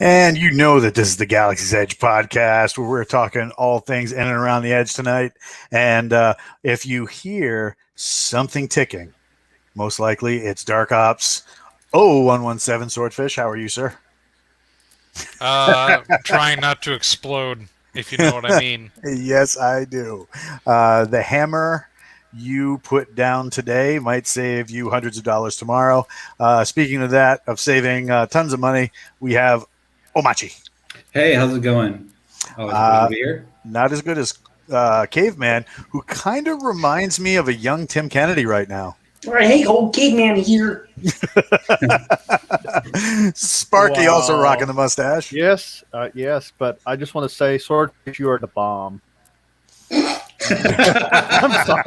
And you know that this is the Galaxy's Edge podcast where we're talking all things in and around the edge tonight. And if you hear something ticking, most likely it's Dark Ops 0117 Swordfish. How are you, sir? Trying not to explode, if you know what I mean. Yes, I do. The hammer you put down today might save you hundreds of dollars tomorrow. Speaking of that, of saving tons of money, we have Omachi. Hey, how's it going? Always a pleasure to be here. Not as good as Caveman, who kind of reminds me of a young Tim Kennedy right now. All right, hey, old caveman here. Sparky also rocking the mustache. Yes, but I just want to say, Swordfish, you are the bomb. I'm sorry.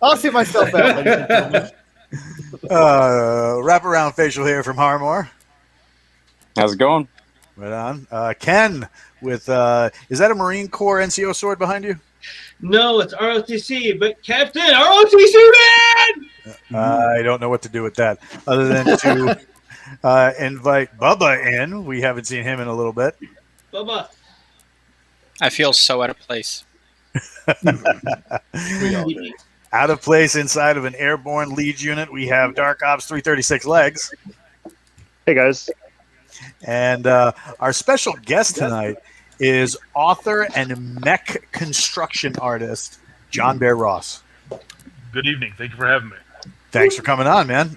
I'll see myself out, ladies and gentlemen. Wraparound facial hair from Harmore. How's it going? Right on. Ken with, is that a Marine Corps NCO sword behind you? No, it's ROTC, but Captain, ROTC, man! I don't know what to do with that other than to invite Bubba in. We haven't seen him in a little bit. Bubba. I feel so out of place. Out of place inside of an airborne Legion unit, we have Dark Ops 336 Legs. Hey, guys. And our special guest tonight is author and mech construction artist John Bear Ross. Good evening. Thank you for having me. Thanks for coming on, man.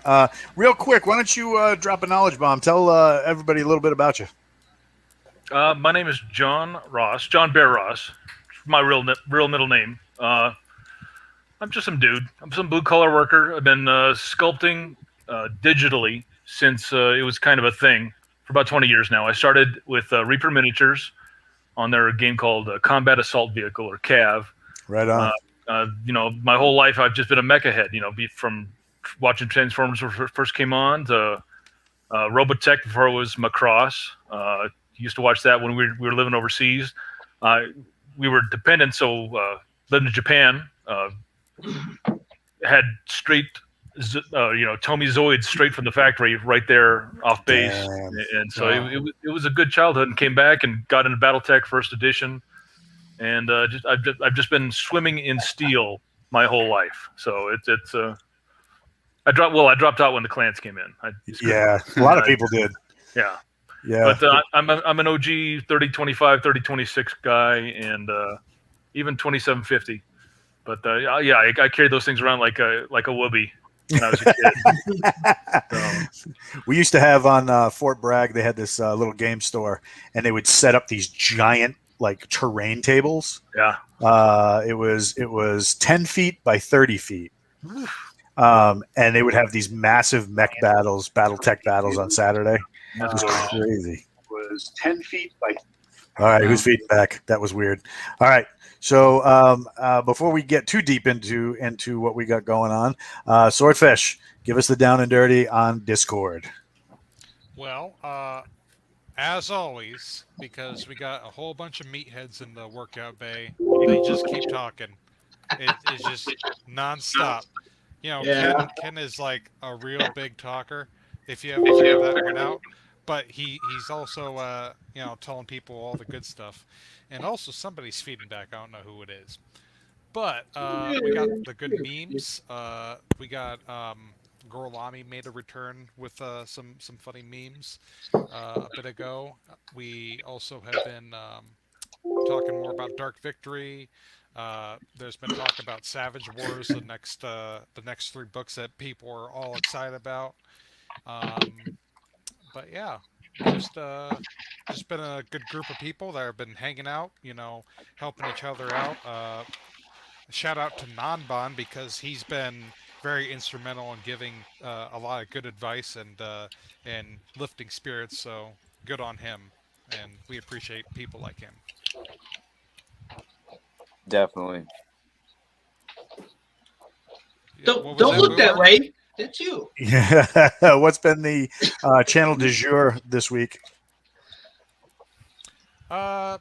Real quick, why don't you drop a knowledge bomb? Tell everybody a little bit about you. My name is John Ross, John Bear Ross. My real middle name. I'm just some dude. I'm some blue collar worker. I've been sculpting digitally since it was kind of a thing for about 20 years now. I started with Reaper Miniatures on their game called Combat Assault Vehicle, or CAV. Right on. My whole life I've just been a mecha head. From watching Transformers when it first came on to Robotech before it was Macross. Used to watch that when we were living overseas. We were dependent, so lived in Japan. Had straight, Tomy Zoids straight from the factory right there off base. Damn. And so it was a good childhood, and came back and got into BattleTech First Edition. And I've just been swimming in steel my whole life. So I dropped out when the clans came in. A lot of people did. Yeah. Yeah. But I'm an OG 3025, 3026 guy, and even 2750. But I carried those things around like a whoopee when I was a kid. We used to have on Fort Bragg, they had this little game store, and they would set up these giant like terrain tables. Yeah. It was 10 feet by 30 feet. And they would have these massive mech battles, BattleTech battles on Saturday. It was crazy. It was 10 feet by. All right, who's feeding back? That was weird. All right. So before we get too deep into what we got going on, Swordfish, give us the down and dirty on Discord. Well, as always, because we got a whole bunch of meatheads in the workout bay, they just keep talking. It's just nonstop. Ken is like a real big talker. If you ever figure that one out. But he's also telling people all the good stuff, and also somebody's feeding back. I don't know who it is, but we got the good memes. We got Gorlami made a return with some funny memes a bit ago. We also have been talking more about Dark Victory. There's been talk about Savage Wars, the next 3 books that people are all excited about. But yeah, just been a good group of people that have been hanging out, helping each other out. Shout out to Nanban, because he's been very instrumental in giving a lot of good advice and lifting spirits. So good on him, and we appreciate people like him. Definitely. Don't look that way. It's you. Yeah. What's been the channel du jour this week? Yeah,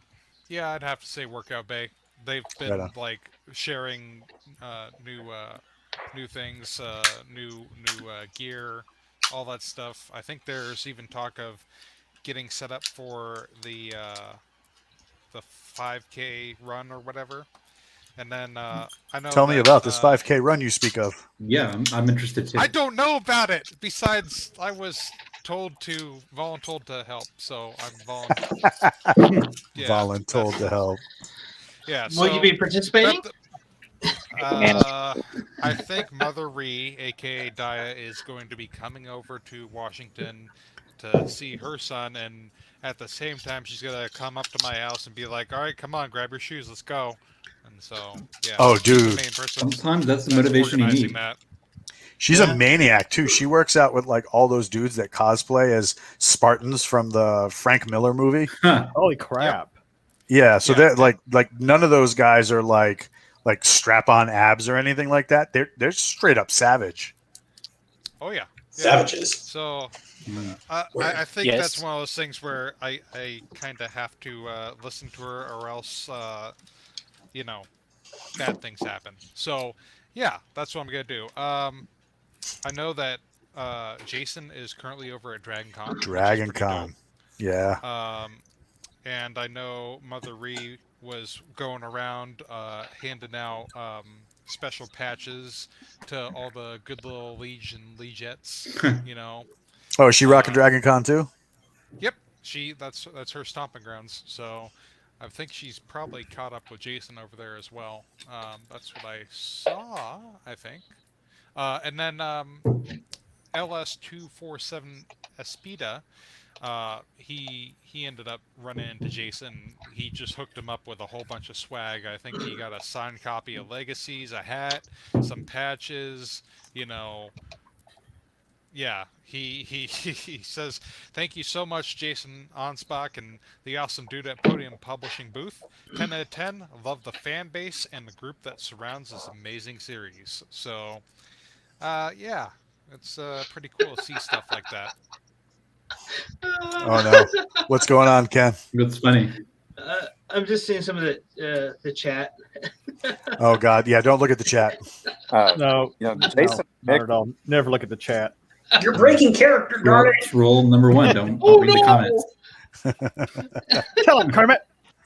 I'd have to say Workout Bay. They've been like sharing new things, new gear, all that stuff. I think there's even talk of getting set up for the 5K run or whatever. And then I know. Tell me that, about this 5K run you speak of. Yeah, I'm interested too. I don't know about it. Besides, I was voluntold to help, so I'm voluntold. Yeah, Voluntold to help. Yeah. Will you be participating? I think Mother Ree, aka Daya, is going to be coming over to Washington to see her son, and at the same time, she's gonna come up to my house and be like, "All right, come on, grab your shoes, let's go." And so, yeah. Oh, she's the dude. main person Sometimes that's the that's motivation you organizing need. that. She's a maniac too. She works out with like all those dudes that cosplay as Spartans from the Frank Miller movie. Huh. Holy crap! Yeah, so Yeah. they're like none of those guys are like strap-on abs or anything like that. They're straight up savage. Oh yeah. Savages. So Mm. I think Yes. that's one of those things where I kind of have to listen to her, or else bad things happen. So yeah, that's what I'm gonna do. I know that Jason is currently over at Dragon Con. which is Dragon pretty Con. Yeah. dope. And I know Mother Ree was going around handing out special patches to all the good little liege and liegettes. Oh, is she rocking Dragon Con too? Yep, that's her stomping grounds. So I think she's probably caught up with Jason over there as well. That's what I saw, I think. And then LS247 Espida, he ended up running into Jason. He just hooked him up with a whole bunch of swag. I think he got a signed copy of Legacies, a hat, some patches, Yeah, he says, "Thank you so much, Jason Onspach and the awesome dude at Podium Publishing booth. 10 out of 10. Love the fan base and the group that surrounds this amazing series." So, yeah, it's pretty cool to see stuff like that. Oh no, what's going on, Ken? That's funny. I'm just seeing some of the chat. Oh God, yeah, don't look at the chat. No, Jason, no, not at all. Never look at the chat. You're breaking character, darn it. That's rule number one. Don't Oh read the no! comments. Tell him, Kermit.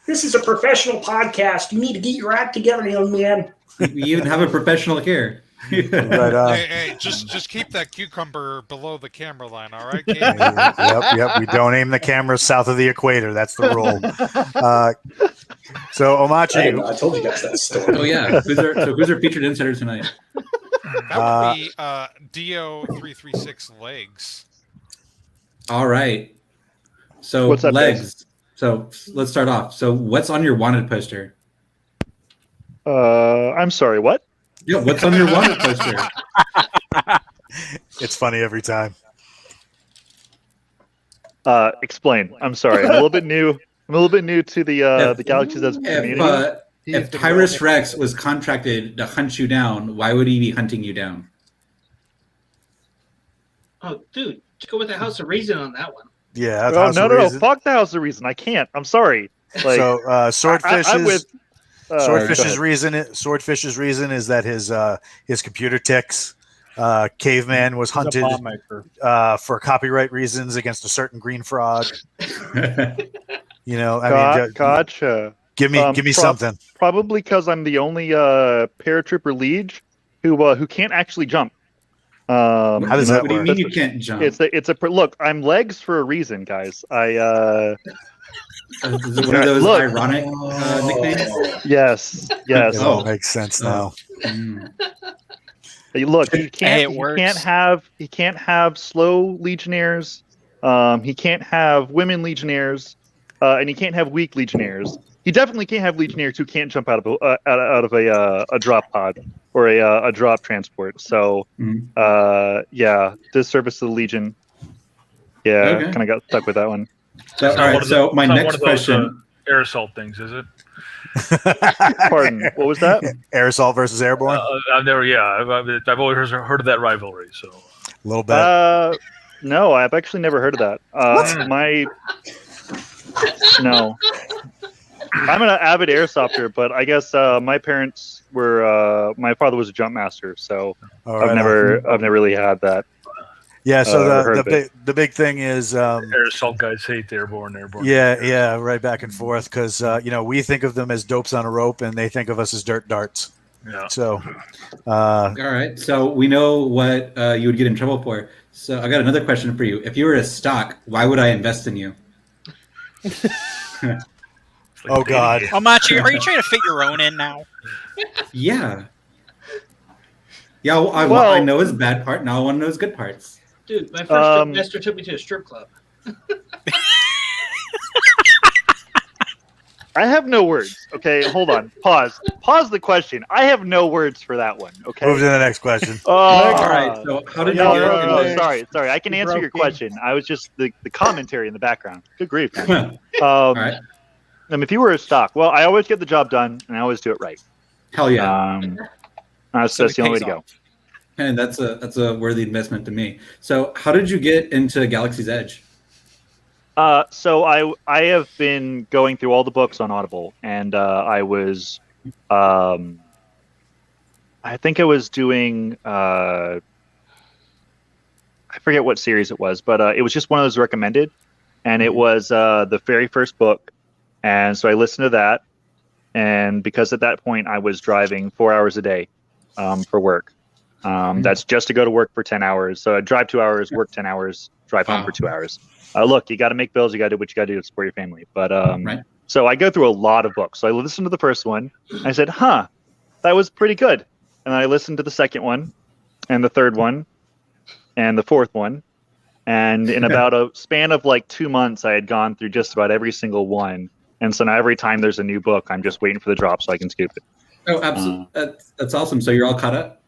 This is a professional podcast. You need to get your act together, young man. We even have a professional here. Right on. Hey, just keep that cucumber below the camera line, all right? Kate? Yep. We don't aim the camera south of the equator. That's the rule. So Omachi, I told you guys that story. Oh yeah. Who's our featured insider tonight? That would be Do336 Legs. All right. So What's up, legs. So let's start off. So what's on your wanted poster? I'm sorry, what? Yeah, what's on your wanted poster? it's funny every time. Explain. I'm sorry. I'm a little bit new. I'm a little bit new to the Galaxy's Edge community. If Tyrus Rex was contracted to hunt you down, why would he be hunting you down? Oh, dude, just go with the House of Reason on that one. Yeah. Oh, no. Fuck the House of Reason. I can't. I'm sorry. Like, So Swordfish I'm with. Swordfish's reason is that his computer ticks. Caveman was hunted He's a bomb maker. for copyright reasons against a certain green frog. Gotcha. Give me something. Probably because I'm the only paratrooper liege who can't actually jump. How does that What do you work? mean you can't jump? Look. I'm legs for a reason, guys. Is it one of those Look. ironic nicknames? Yes. It all makes sense now. Mm. Look, he Hey, can't. it works. He can't have slow legionnaires. He can't have women legionnaires, and he can't have weak legionnaires. He definitely can't have legionnaires who can't jump out of a drop pod or a drop transport. So, yeah, disservice to the Legion. Yeah, Okay. kind of got stuck with that one. So, all right. So my It's not next one of those, question. air assault things, is it? Pardon. What was that? Air assault versus airborne. I've never, I've always heard of that rivalry. So A little bit. No, I've actually never heard of that. No. I'm an avid airsofter, but I guess my parents were. My father was a jump master, so All I've right. never really had that. Yeah. So heard of it. the big thing is Air assault guys hate the airborne. yeah, right back and forth because we think of them as dopes on a rope and they think of us as dirt darts. Yeah. So All right. So we know what you would get in trouble for. So I got another question for you. If you were a stock, why would I invest in you? It's like oh dating. God. Oh, Machi, are you trying to fit your own in now? Yeah. Yeah, well, I Well- know his bad part. Now I want to know his good parts. Dude, my first investor took me to a strip club. I have no words. Okay, hold on. Pause the question. I have no words for that one. Okay. Move to the next question. All right. So how did you No, get no, no, into- sorry. I can answer your question. I was just the commentary in the background. Good grief, man. All right. If you were a stock, well, I always get the job done and I always do it right. Hell yeah. That's the only way to go. And that's a worthy investment to me. So how did you get into Galaxy's Edge? So I have been going through all the books on Audible, and I was, I think I was doing, I forget what series it was, but it was just one of those recommended, and it was the very first book, and so I listened to that, and because at that point I was driving 4 hours a day for work. That's just to go to work for 10 hours. So I drive 2 hours, work 10 hours, drive home for 2 hours. Look, you got to make bills. You got to do what you got to do to support your family. But so I go through a lot of books. So I listened to the first one. I said, that was pretty good. And I listened to the second one and the third one and the fourth one. And in about a span of like 2 months, I had gone through just about every single one. And so now every time there's a new book, I'm just waiting for the drop so I can scoop it. Oh, absolutely. That's awesome. So you're all caught up?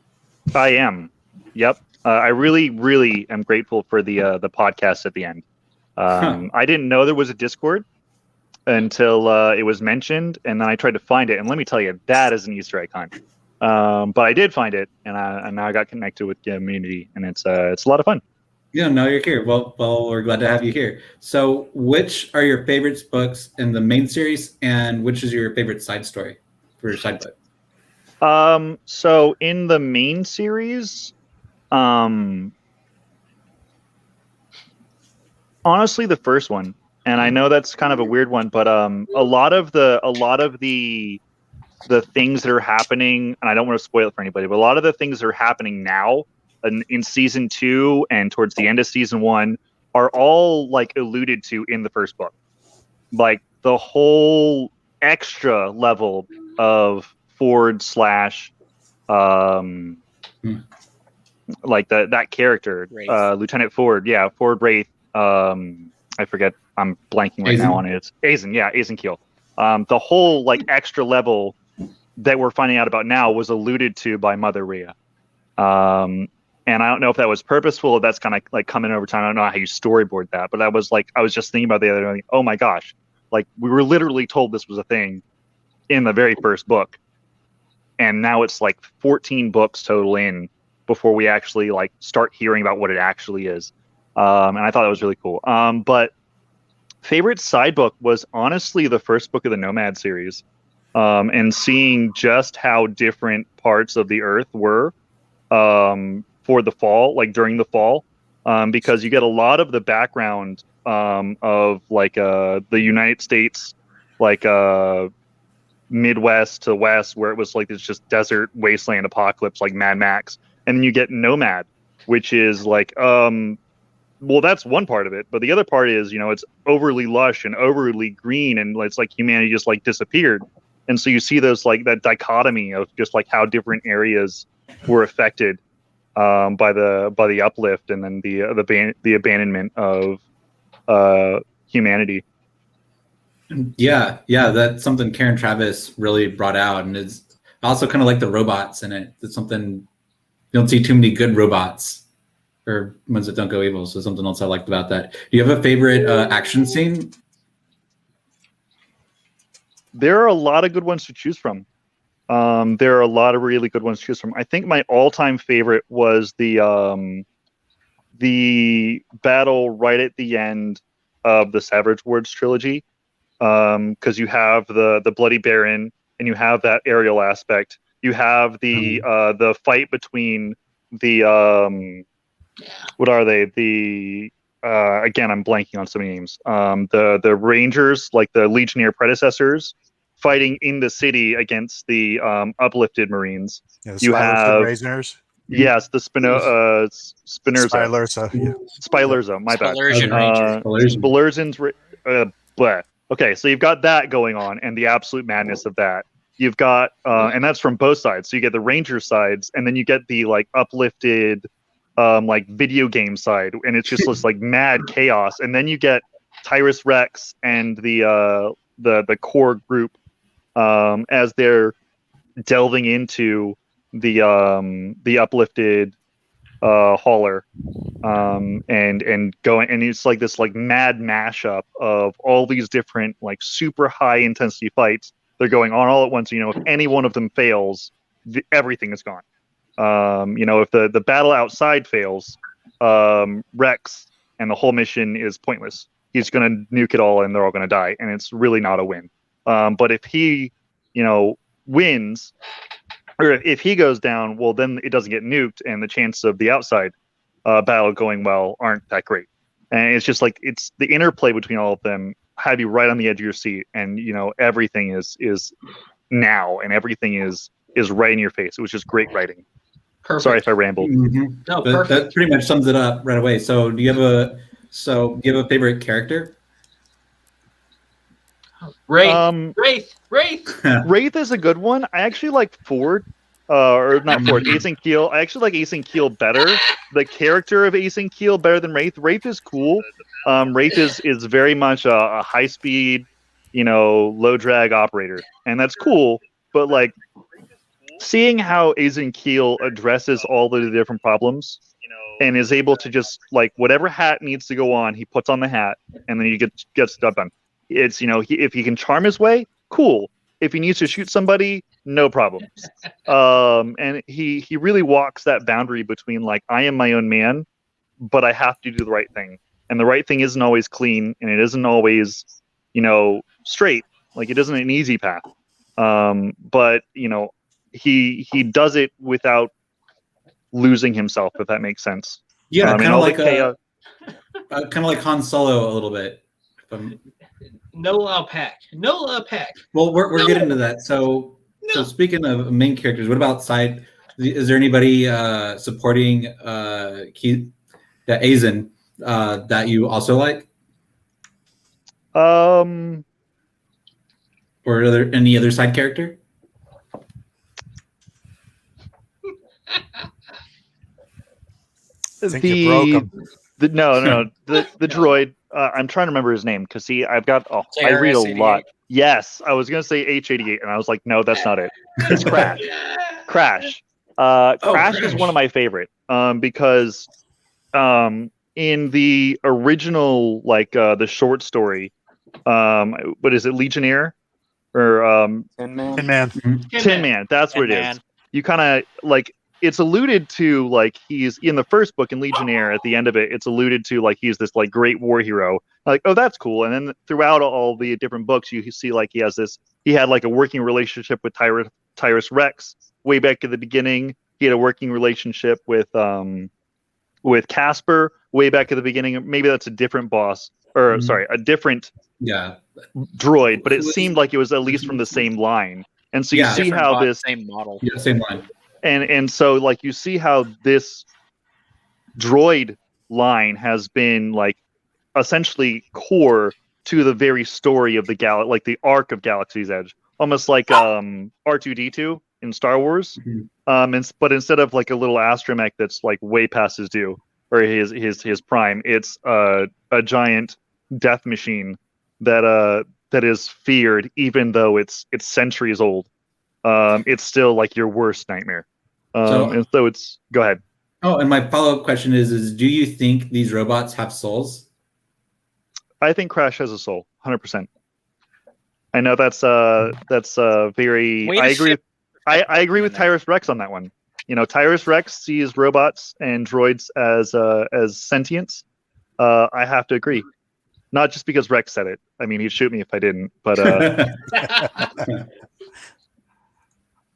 I am. Yep. I really, really am grateful for the podcast at the end. I didn't know there was a Discord until it was mentioned, and then I tried to find it. And let me tell you, that is an Easter egg hunt. But I did find it, and now I got connected with the community, and it's a lot of fun. Yeah, now you're here. Well, we're glad to have you here. So, which are your favorite books in the main series, and which is your favorite side story for your side book? So in the main series, honestly, the first one, and I know that's kind of a weird one, but a lot of the things that are happening, and I don't want to spoil it for anybody, but a lot of the things that are happening now in season 2 and towards the end of season 1 are all like alluded to in the first book. Like the whole extra level of Ford / like that character, Lieutenant Ford, Ford Wraith. I forget. I'm blanking right now on it. It's Azen, Azen Keel. The whole like extra level that we're finding out about now was alluded to by Mother Rhea. And I don't know if that was purposeful or that's kind of like coming over time. I don't know how you storyboard that, but I was just thinking about the other day, oh my gosh, like we were literally told this was a thing in the very first book. And now it's like 14 books total in before we actually like start hearing about what it actually is. And I thought that was really cool. But favorite side book was honestly the first book of the Nomad series. And seeing just how different parts of the Earth were for the fall, like during the fall, because you get a lot of the background of like the United States, like Midwest to West, where it was like it's just desert wasteland apocalypse, like Mad Max, and then you get Nomad, which is like well, that's one part of it, but the other part is it's overly lush and overly green, and it's like humanity just like disappeared, and so you see those like that dichotomy of just like how different areas were affected by the uplift and then the abandonment of humanity. Yeah, that's something Karen Travis really brought out, and it's also kind of like the robots in it. It's something you don't see too many good robots or ones that don't go evil. So something else I liked about that. Do you have a favorite action scene? There are a lot of good ones to choose from. There are a lot of really good ones to choose from. I think my all-time favorite was the battle right at the end of the Savage Worlds trilogy, because you have the Bloody Baron and you have that aerial aspect. You have the fight between the what are they? The again, I'm blanking on some names. The Rangers, like the Legionnaire predecessors, fighting in the city against the uplifted Marines. Yeah, the You Spilers and have Razors. yes, the Spinoza. Spilursa. Yeah. Spilursa, my bad. Spalursian Ranger. Spalursian. Spalursian's bleh. Okay, so you've got that going on and the absolute madness of that. You've got and that's from both sides. So you get the Ranger sides, and then you get the like uplifted like video game side, and it's just this like mad chaos. And then you get Tyrus Rex and the core group as they're delving into the uplifted hauler and going, and it's like this like mad mashup of all these different like super high intensity fights. They're going on all at once. You know, if any one of them fails, everything is gone. You know, if the battle outside fails, Rex and the whole mission is pointless. He's going to nuke it all, and they're all going to die, and it's really not a win. But if he, you know, wins, or if he goes down, well, then it doesn't get nuked, and the chances of the outside battle going well aren't that great. And it's just like it's the interplay between all of them have you right on the edge of your seat, and you know everything is now, and everything is right in your face. It was just great writing. Perfect. Sorry if I rambled. Mm-hmm. No, But perfect. that pretty much sums it up right away. So do you have a favorite character? Wraith. Wraith. Wraith is a good one. I actually like Ford, or not Ford, Ace and Keel. I actually like Ace and Keel better. The character of Ace and Keel better than Wraith. Wraith is cool. Wraith is very much a high speed, you know, low drag operator, and that's cool. But like seeing how Ace and Keel addresses all the different problems, and is able to just like whatever hat needs to go on, he puts on the hat, and then he gets stuff done. It's, you know, if he can charm his way, cool. If he needs to shoot somebody, no problems. And he really walks that boundary between like, I am my own man, but I have to do the right thing. And the right thing isn't always clean, and it isn't always, you know, straight. Like it isn't an easy path. But you know, he does it without losing himself, if that makes sense. Yeah, and kind all of the like like Han Solo a little bit. No Alpac. No Alpac. Well, we're getting to that. So speaking of main characters, what about side? Is there anybody supporting Azen that you also like? Or are there any other side character? I think you broke him. No, the droid. I'm trying to remember his name because I read a JRS-88. lot. Yes, I was gonna say H88, and I was like, no, that's not it. It's Crash. Crash. Crash is one of my favorite because in the original, like the short story, what is it, Legionnaire or Tin Man. Tin Man. Tin Man? That's what it Tin is. Man. You kind of like it's alluded to like he's in the first book in Legionnaire. At the end of it, it's alluded to like he's this like great war hero. Like, oh, that's cool. And then throughout all the different books, you see like he had like a working relationship with Tyrus Rex way back at the beginning. He had a working relationship with Casper way back at the beginning. Maybe that's a different boss, or sorry, a different droid. But it seemed like it was at least from the same line. And so you see Different how bot, this same model. Yeah, same line. and so like you see how this droid line has been like essentially core to the very story of the like the arc of Galaxy's Edge, almost like R2D2 in Star Wars. But instead of like a little astromech that's like way past his due or his prime, it's a giant death machine that is feared even though it's centuries old. It's still like your worst nightmare. And so it's go ahead. Oh, and my follow-up question is do you think these robots have souls? I think Crash has a soul, 100%. I know that's very. Way to I agree. ship- I agree with Tyrus Rex on that one. You know, Tyrus Rex sees robots and droids as sentients. I have to agree. Not just because Rex said it. I mean, he'd shoot me if I didn't. But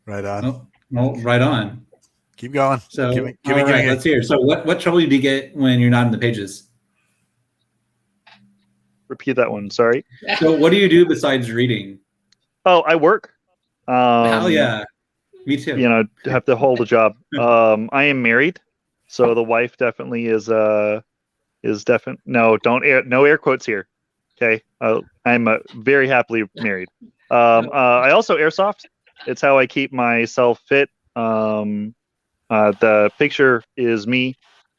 Right on. Well, right on. Keep going. So, Give me, all right, let's hear. So, what trouble do you get when you're not in the pages? Repeat that one. Sorry. So, what do you do besides reading? Oh, I work. Hell yeah, me too. You know, have to hold a job. I am married, so the wife definitely is definitely no. Don't air no air quotes here. Okay, I'm very happily married. I also airsoft. It's how I keep myself fit. The picture is me,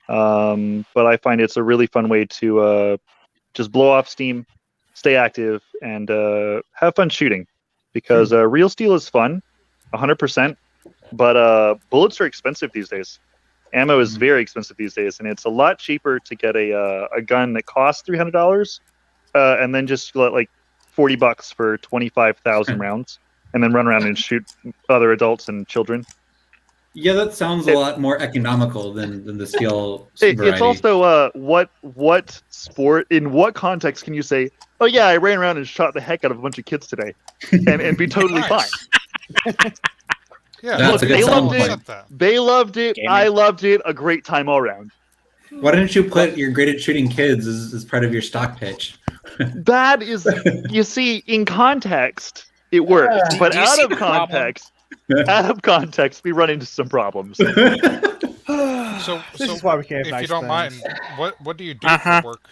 but I find it's a really fun way to just blow off steam, stay active, and have fun shooting. Because real steel is fun, 100%, but bullets are expensive these days. Ammo is very expensive these days, and it's a lot cheaper to get a gun that costs $300, and then just let like $40 for 25,000 rounds, and then run around and shoot other adults and children. Yeah, that sounds a lot more economical than the steel variety. It's also what sport, in what context can you say, oh yeah, I ran around and shot the heck out of a bunch of kids today, and be totally fine. Yeah, That's a good they selling loved it. point. They loved it. Gaming. I loved it. A great time all around. Why didn't you put you're great at shooting kids as part of your stock pitch? That is, you see, in context, it works, but Do you out see of the problem? context, we run into some problems. So, This is why we can't have if nice you don't things. mind, what do you do Uh-huh. for work?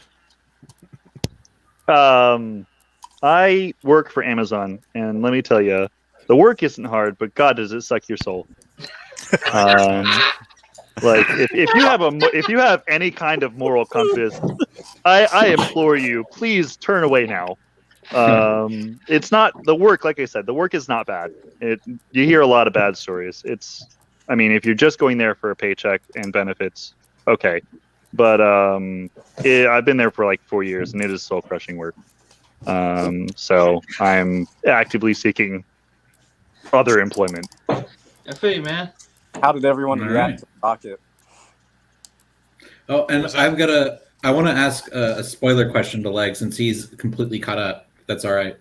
I work for Amazon, and let me tell you, the work isn't hard, but God, does it suck your soul. Like if you have any kind of moral compass, I implore you, please turn away now. It's not the work, like I said, the work is not bad. You hear a lot of bad stories. I mean, if you're just going there for a paycheck and benefits, okay. But I've been there for like 4 years, and it is soul crushing work. So I'm actively seeking other employment. I feel you, man. How did everyone All react right. to Rocket? Oh, and Was that- I want to ask a spoiler question to Leg since he's completely caught up. That's all right.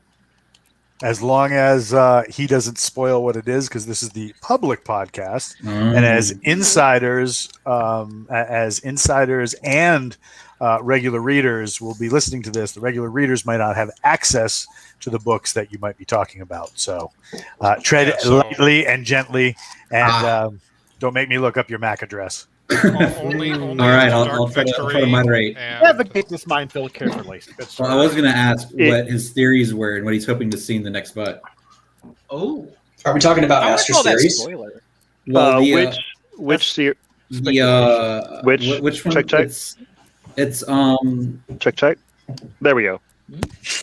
As long as he doesn't spoil what it is, because this is the public podcast, and as insiders and regular readers will be listening to this, the regular readers might not have access to the books that you might be talking about. So tread Yeah, so- lightly and gently, and don't make me look up your MAC address. Only all right, Dark I'll try to Victory moderate. and- Navigate this minefield carefully. That's Well, I was going to ask It- what his theories were and what he's hoping to see in the next book. Oh, Are we talking about I would Master call that Series? spoiler. Well, Which series? which one? check? It's Check. There we go.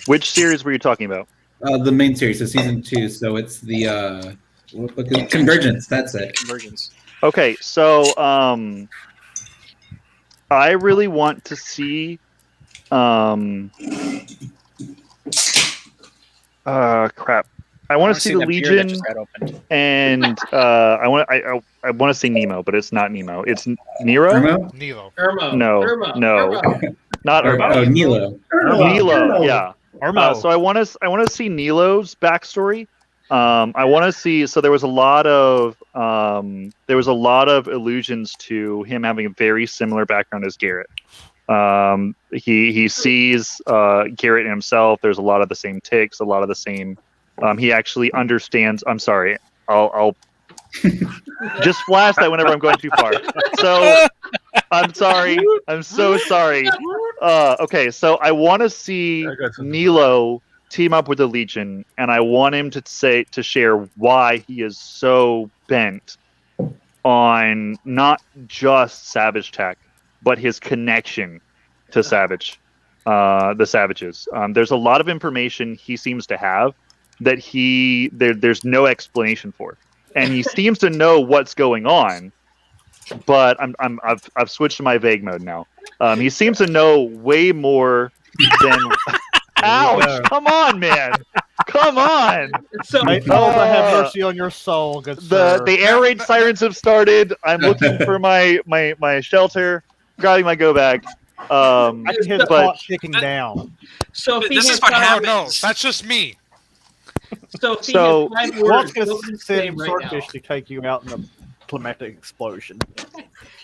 Which series were you talking about? the main series, so season 2. So it's the what book is it? Convergence. That's it. Convergence. Okay, so I really want to see crap. I want to see the that beer that Legion, just got opened. and I want to see Nemo, but it's not Nemo. It's Nero. Irmo? Nilo. Irmo. No, Irmo. no. Irmo. Not Or, Irmo. Nilo. Nilo. Yeah. Irmo. So I want to see Nilo's backstory. I want to see. So there was a lot of allusions to him having a very similar background as Garrett. He sees Garrett himself. There's a lot of the same ticks, a lot of the same. He actually understands. I'm sorry. I'll just flash that whenever I'm going too far. So I'm sorry. I'm so sorry. Okay, so I want to see I got something. Nilo team up with the Legion, and I want him to share why he is so bent on not just Savage Tech, but his connection to Savage, the Savages. There's a lot of information he seems to have that there's no explanation for, and he seems to know what's going on. But I've switched to my vague mode now. He seems to know way more than. Ouch! Come on, man! Come on! So, May Allah have mercy on your soul, good sir. The air raid sirens have started. I'm looking for my shelter, grabbing my go bag. I can hear the but- clock ticking down. so if he This had is what Oh five- no, that's just me. So if he So- had 5 Walt's words, going what would to you say send right now? Swordfish to take you out in the climactic explosion.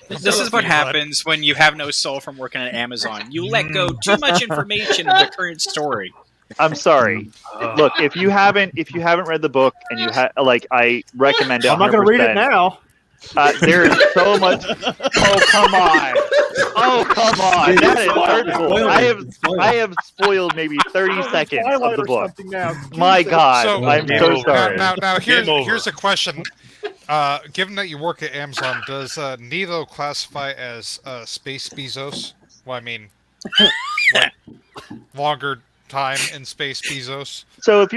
This is what happens when you have no soul from working at Amazon. You let go too much information of the current story. I'm sorry. Look, if you haven't read the book and I recommend it. I'm not going to read it now. There is so much. Oh come on! Oh come on! That is hurtful. I have spoiled maybe 30 seconds of the book. My God, So- I'm so sorry. Now here's a question. Given that you work at Amazon, does Nilo classify as Space Bezos? Well, I mean, like, longer time in Space Bezos. So if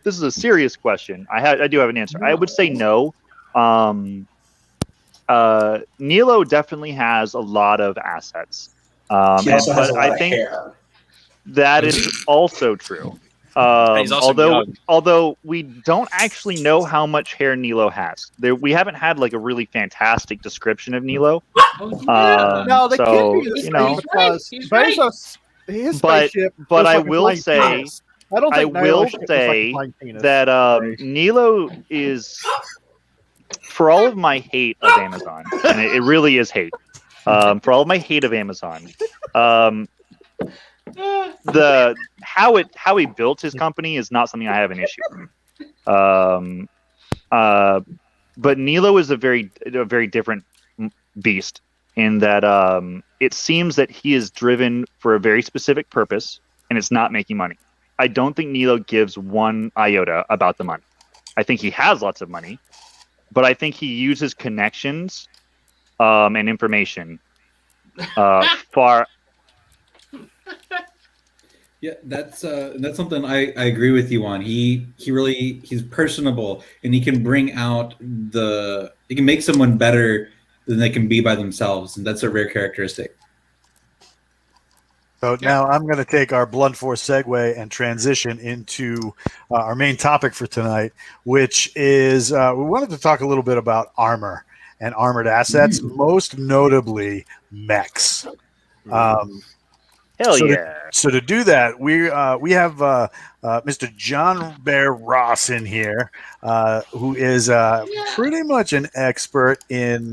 this is a serious question, I do have an answer. I would say no. Nilo definitely has a lot of assets. He also has a but lot I of think hair. that is also true. He's also young. Although we don't actually know how much hair Nilo has. We haven't had like a really fantastic description of Nilo. No, they so, can't be the you know, space because He's right. Bezos, his But- spaceship. but looks I like a will flying say- penis. I don't I think will Nilo's ship looks like a say flying penis. that Nilo is, for all of my hate of Amazon, and it really is hate. For all of my hate of Amazon, how he built his company is not something I have an issue with. But Nilo is a very different beast in that it seems that he is driven for a very specific purpose, and it's not making money. I don't think Nilo gives one iota about the money. I think he has lots of money, but I think he uses connections and information far. Yeah, that's something I agree with you on. He's personable, and he can bring out he can make someone better than they can be by themselves, and that's a rare characteristic. So now I'm going to take our blunt force segue and transition into our main topic for tonight, which is we wanted to talk a little bit about armor and armored assets, most notably mechs. Hell So yeah! So to do that, we have Mr. John Bear Ross in here, who is pretty much an expert in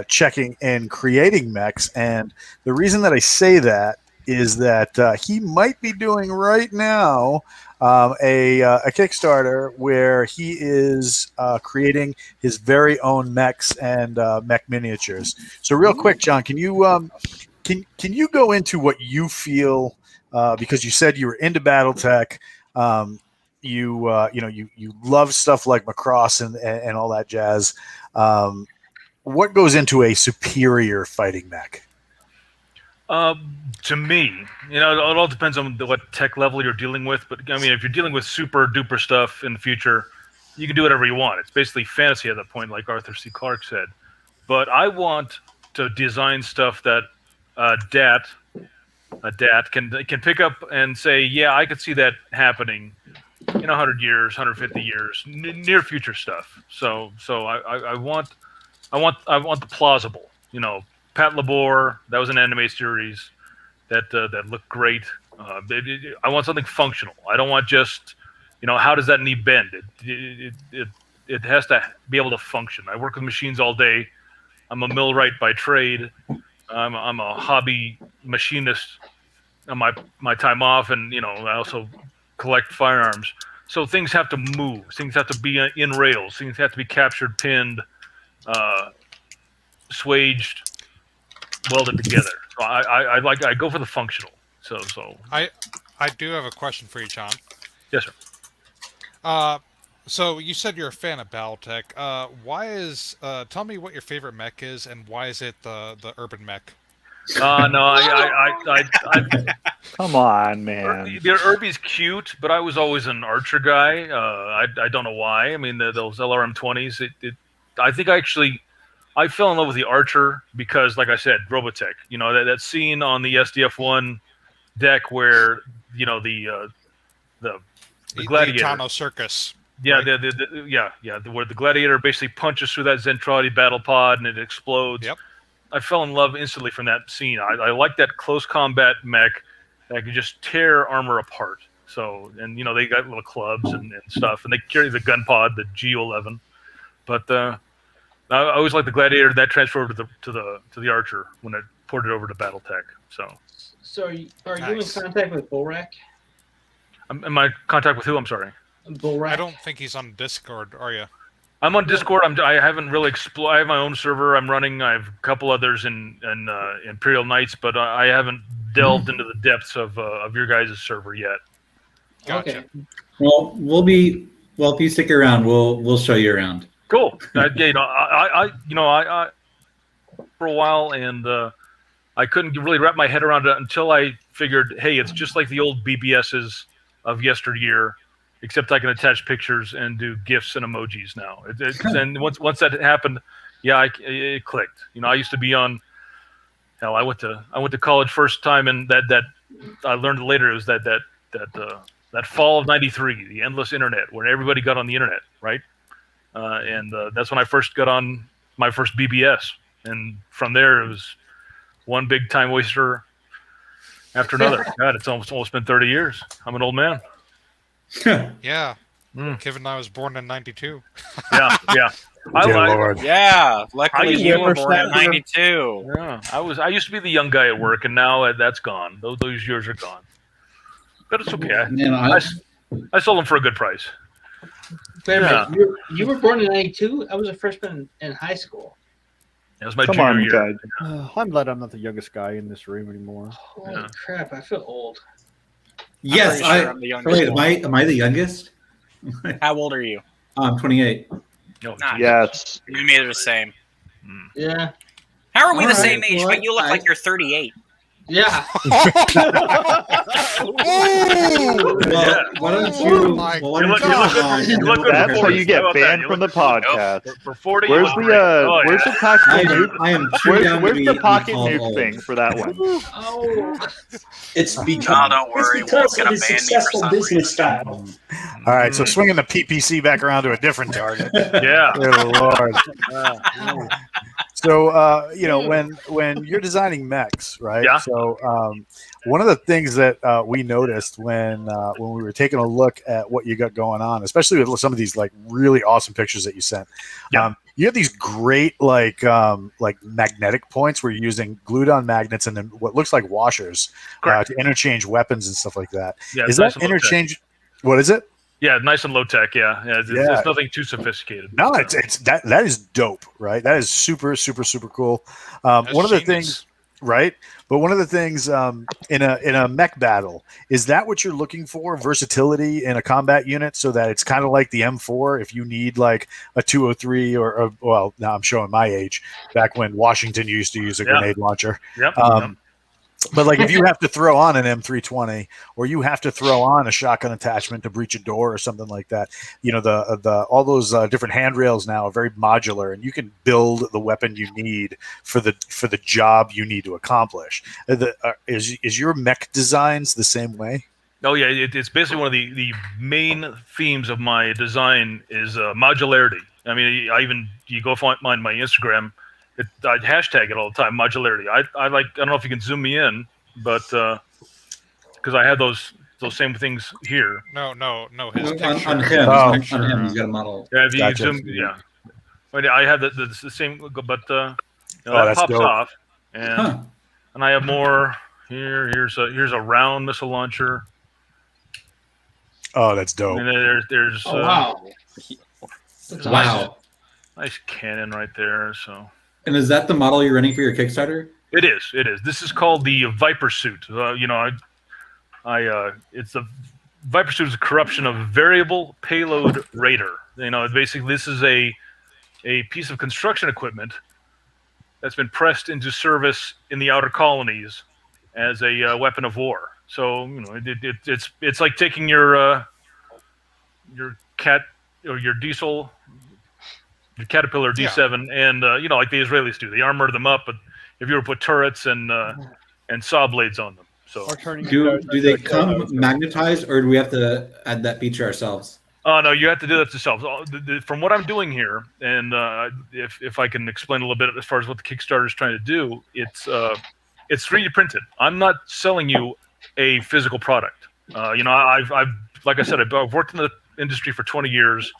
checking and creating mechs. And the reason that I say that is that he might be doing right now a Kickstarter where he is creating his very own mechs and mech miniatures. So real quick, John, can you can you go into what you feel, because you said you were into BattleTech, you love stuff like Macross and all that jazz. What goes into a superior fighting mech? To me, it all depends on what tech level you're dealing with. But I mean, if you're dealing with super duper stuff in the future, you can do whatever you want. It's basically fantasy at that point, like Arthur C. Clarke said. But I want to design stuff that DAT can pick up and say, yeah, I could see that happening in 100 years, 150 years, near future stuff. So I want the plausible. Pat Labor, that was an anime series that looked great. I want something functional. I don't want just, how does that knee bend? It has to be able to function. I work with machines all day. I'm a millwright by trade. I'm a hobby machinist on my time off, and I also collect firearms. So things have to move. Things have to be in rails. Things have to be captured, pinned, swaged, welded together. So I go for the functional. So I do have a question for you, John. Yes, sir. So you said you're a fan of BattleTech. Why is tell me what your favorite mech is, and why is it the urban mech? No, Come on, man. The Irby's cute, but I was always an Archer guy. I don't know why. I mean, those LRM-20s. I think I fell in love with the Archer because, like I said, Robotech. That scene on the SDF-1 deck where the Gladiator. Tano Circus. Yeah, right? Where the Gladiator basically punches through that Zentradi battle pod and it explodes. Yep. I fell in love instantly from that scene. I like that close combat mech that can just tear armor apart. So, and they got little clubs and stuff, and they carry the gun pod, the G11. But I always liked the Gladiator. That transferred to the Archer when it ported over to BattleTech. So are you Nice. in contact with Bullrack? Am I in contact with who? I'm sorry. Bullrack. I don't think he's on Discord, are you? I'm on Discord. I haven't really explored. I have my own server I'm running. I have a couple others in Imperial Knights, but I haven't delved into the depths of your guys' server yet. Gotcha. Okay. Well, if you stick around, we'll show you around. Cool. I for a while, and I couldn't really wrap my head around it until I figured, hey, it's just like the old BBSs of yesteryear, except I can attach pictures and do GIFs and emojis now. And once that happened, yeah, it clicked. I used to be on. Hell, I went to college first time, and that I learned later it was that fall of '93, the endless internet, where everybody got on the internet, right? And that's when I first got on my first BBS, and from there it was one big time waster after another. God, it's almost been 30 years. I'm an old man. Yeah. Mm. Kevin and I was born in 92. Yeah. Dear Lord. Yeah, luckily used you to were be born in Snapper. 92. Yeah, I used to be the young guy at work, and now that's gone. Those years are gone. But it's okay. Man, I sold them for a good price. Wait a Yeah. minute. You were born in '92. I was a freshman in high school. It was my Come junior on, year. guys. I'm glad I'm not the youngest guy in this room anymore. Holy Yeah. crap! I feel old. yes, pretty sure I'm the youngest wait, one. am I the youngest? How old are you? I'm 28. Oh, Nah. geez. Yes. You made it the same. Yeah. How are we All the right, same age, well, but you look like you're 38? Yeah. Well, Yeah. why don't Oh you? my Well, why don't God. You look good That's for how 40. you get How about that? banned You from the look- podcast. For 40, Where's you look the great. Oh, where's yeah. the tactical nuke? I am too young to Where's be the pocket called nuke old. thing for that one? Oh. It's No, because, don't worry. it's Wolf's because of gonna his ban me for successful some business reason. style. All right, so swinging the PPC back around to a different target. Yeah. Good Lord. So, when you're designing mechs, right? Yeah. So, one of the things that we noticed when we were taking a look at what you got going on, especially with some of these like really awesome pictures that you sent, Yeah. you have these great like magnetic points where you're using glued-on magnets and then what looks like washers Correct. to interchange weapons and stuff like that. Yeah, Is nice that and low-tech. interchange? What is it? Yeah, nice and low tech. Yeah. It's Yeah. nothing too sophisticated. No, it's that is dope, right? That is super cool. That's One of the genius. things, right? But one of the things in a mech battle is that what you're looking for, versatility in a combat unit, so that it's kind of like the M4. If you need like a 203 or well, now I'm showing my age. Back when Washington used to use a Yeah. grenade launcher. Yep. But like if you have to throw on an M320 or you have to throw on a shotgun attachment to breach a door or something like that, the all those different handrails now are very modular, and you can build the weapon you need for the job you need to accomplish. Is your mech designs the same way? Oh yeah, it's basically one of the main themes of my design is modularity. I mean, you go find my Instagram. I hashtag it all the time, modularity. I don't know if you can zoom me in, but because I have those same things here. No. His On picture. him, Oh. on him, he's got a model. Yeah, if you Gotcha. zoom, yeah. I have the same, but that that's pops dope. off, and Huh. and I have more here. Here's a round missile launcher, Oh, that's dope. and then there's Oh wow. That's Wow. awesome. nice cannon right there. So. And is that the model you're running for your Kickstarter? It is. This is called the Viper suit. It's the Viper suit is a corruption of variable payload raider. Basically this is a piece of construction equipment that's been pressed into service in the outer colonies as a weapon of war. So it's like taking your cat or your diesel. The Caterpillar D7, and like the Israelis do, they armor them up. But if you were to put turrets and saw blades on them, so Do they come magnetized, or do we have to add that feature ourselves? no, you have to do that yourself. From what I'm doing here, and if I can explain a little bit as far as what the Kickstarter is trying to do, it's 3D printed. I'm not selling you a physical product. I've like I said, I've worked in the industry for 20 years.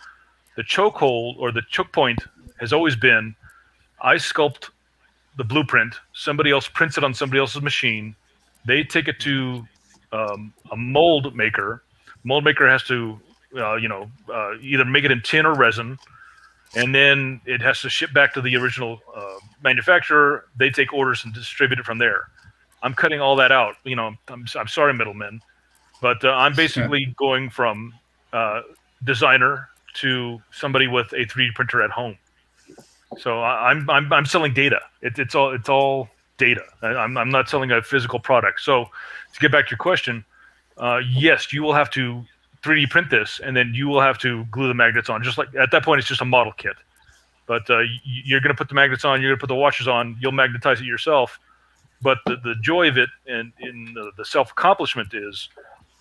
The chokehold or the choke point has always been, I sculpt the blueprint. Somebody else prints it on somebody else's machine. They take it to a mold maker. Mold maker has to, either make it in tin or resin, and then it has to ship back to the original manufacturer. They take orders and distribute it from there. I'm cutting all that out. I'm sorry, middlemen, but I'm basically going from designer to somebody with a 3D printer at home. So I'm selling data. It's all data. I'm not selling a physical product. So to get back to your question, yes, you will have to 3D print this, and then you will have to glue the magnets on. Just like at that point, it's just a model kit. But you're going to put the magnets on. You're going to put the washers on. You'll magnetize it yourself. But the joy of it and in the self accomplishment is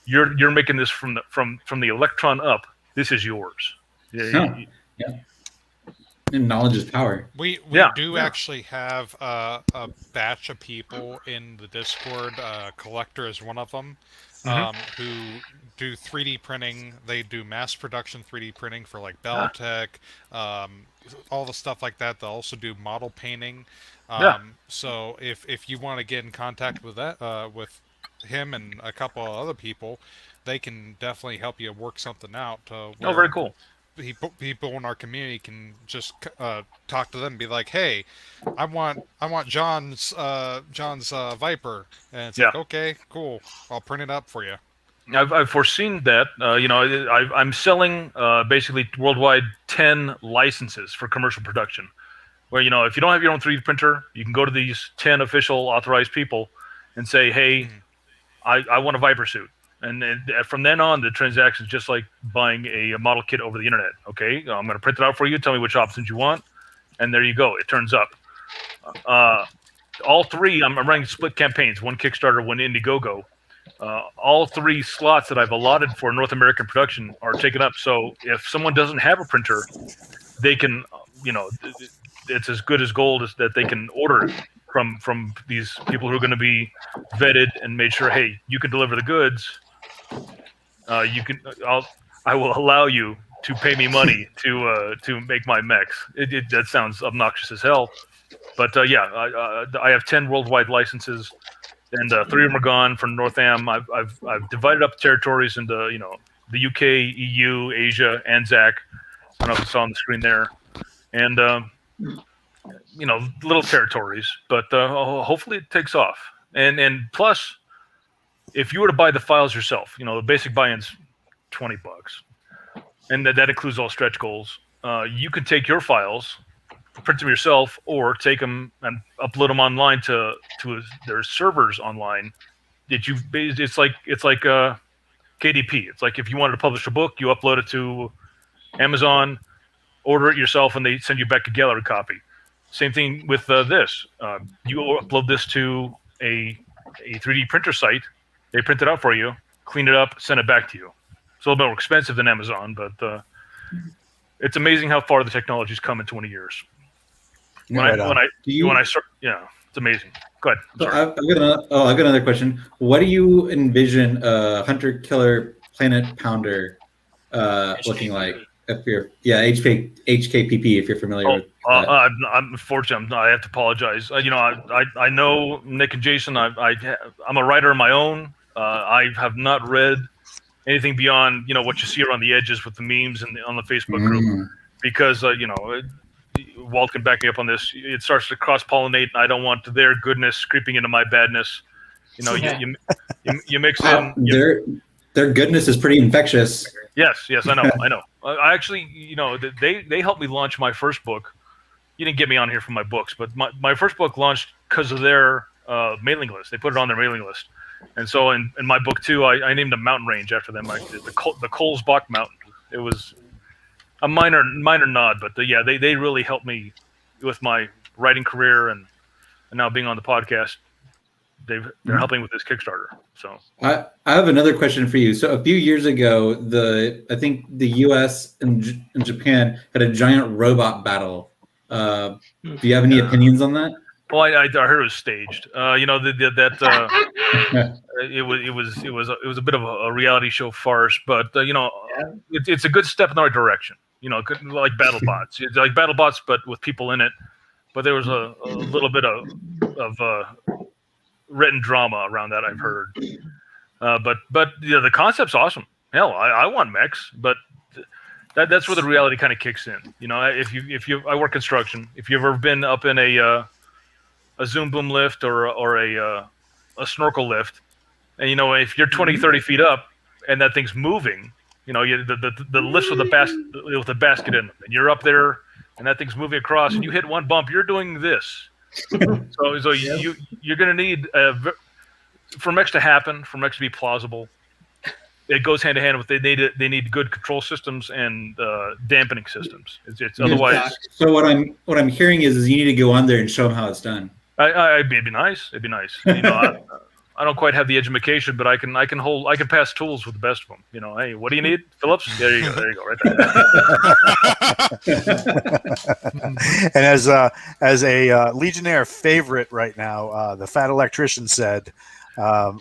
you're making this from the electron up. This is yours. Yeah. And knowledge is power. We do actually have a batch of people in the Discord. Collector is one of them, who do 3D printing. They do mass production 3D printing for like Beltec, all the stuff like that. They also do model painting. So if you want to get in contact with that, with him and a couple of other people, they can definitely help you work something out. Very cool. People in our community can just talk to them and be like, "Hey, I want John's Viper," and it's like, "Okay, cool, I'll print it up for you." I've foreseen that. I'm selling basically worldwide 10 licenses for commercial production. Where if you don't have your own 3D printer, you can go to these 10 official authorized people and say, "Hey, I want a Viper suit." And from then on, the transaction is just like buying a model kit over the internet. Okay, I'm going to print it out for you. Tell me which options you want, and there you go. It turns up. All three, I'm running split campaigns: one Kickstarter, one Indiegogo. All three slots that I've allotted for North American production are taken up. So if someone doesn't have a printer, they can, it's as good as gold as that they can order it from these people who are going to be vetted and made sure, hey, you can deliver the goods. I will allow you to pay me money to make my mechs. That sounds obnoxious as hell, but I have 10 worldwide licenses, and 3 of them are gone from North Am. I've divided up territories into the UK, EU, Asia, ANZAC. I don't know if you saw on the screen there, and little territories, but hopefully it takes off. And plus, if you were to buy the files yourself, the basic buy-in's $20, and that includes all stretch goals. You could take your files, print them yourself, or take them and upload them online to their servers online. It's like KDP. It's like if you wanted to publish a book, you upload it to Amazon, order it yourself, and they send you back a gallery copy. Same thing with this. You upload this to a 3D printer site. They print it out for you, clean it up, send it back to you. It's a little bit more expensive than Amazon, but it's amazing how far the technology's come in 20 years. When I start, it's amazing. Go ahead. I'm sorry. I've got another question. What do you envision a Hunter Killer Planet Pounder looking like? HKPP. If you're familiar with that. I'm unfortunate. I have to apologize. I know Nick and Jason. I'm a writer of my own. I have not read anything beyond what you see around the edges with the memes and on the Facebook group, because Walt can back me up on this. It starts to cross pollinate, and I don't want their goodness creeping into my badness. You mix in their goodness is pretty infectious. Yes, I know. I actually, they helped me launch my first book. You didn't get me on here for my books, but my first book launched because of their mailing list. They put it on their mailing list. And so in my book too, I named a mountain range after them, like the Colesbach Mountain. It was a minor nod, but they really helped me with my writing career and now being on the podcast. They're helping with this Kickstarter. So I have another question for you. So a few years ago, I think the U.S. and Japan had a giant robot battle. Do you have any opinions on that? Well, I heard it was staged. It was a bit of a reality show farce, but it's a good step in the right direction. like BattleBots. It's like BattleBots, but with people in it. But there was a little bit of written drama around that, I've heard. But the concept's awesome. Hell, I want mechs, but that's where the reality kind of kicks in. I work construction. If you've ever been up in a zoom boom lift or a snorkel lift, and if you're 20, 30 feet up and that thing's moving, the lifts with the basket in them, and you're up there and that thing's moving across, and you hit one bump, you're doing this. So you're going to need for mechs to happen, for mechs to be plausible. It goes hand in hand with they need good control systems and dampening systems. It's otherwise. So what I'm hearing is you need to go on there and show them how it's done. It'd be nice. It'd be nice. I don't quite have the education, but I can pass tools with the best of them. Hey, what do you need, Phillips? There you go, right there. And as a Legionnaire favorite right now, the Fat Electrician said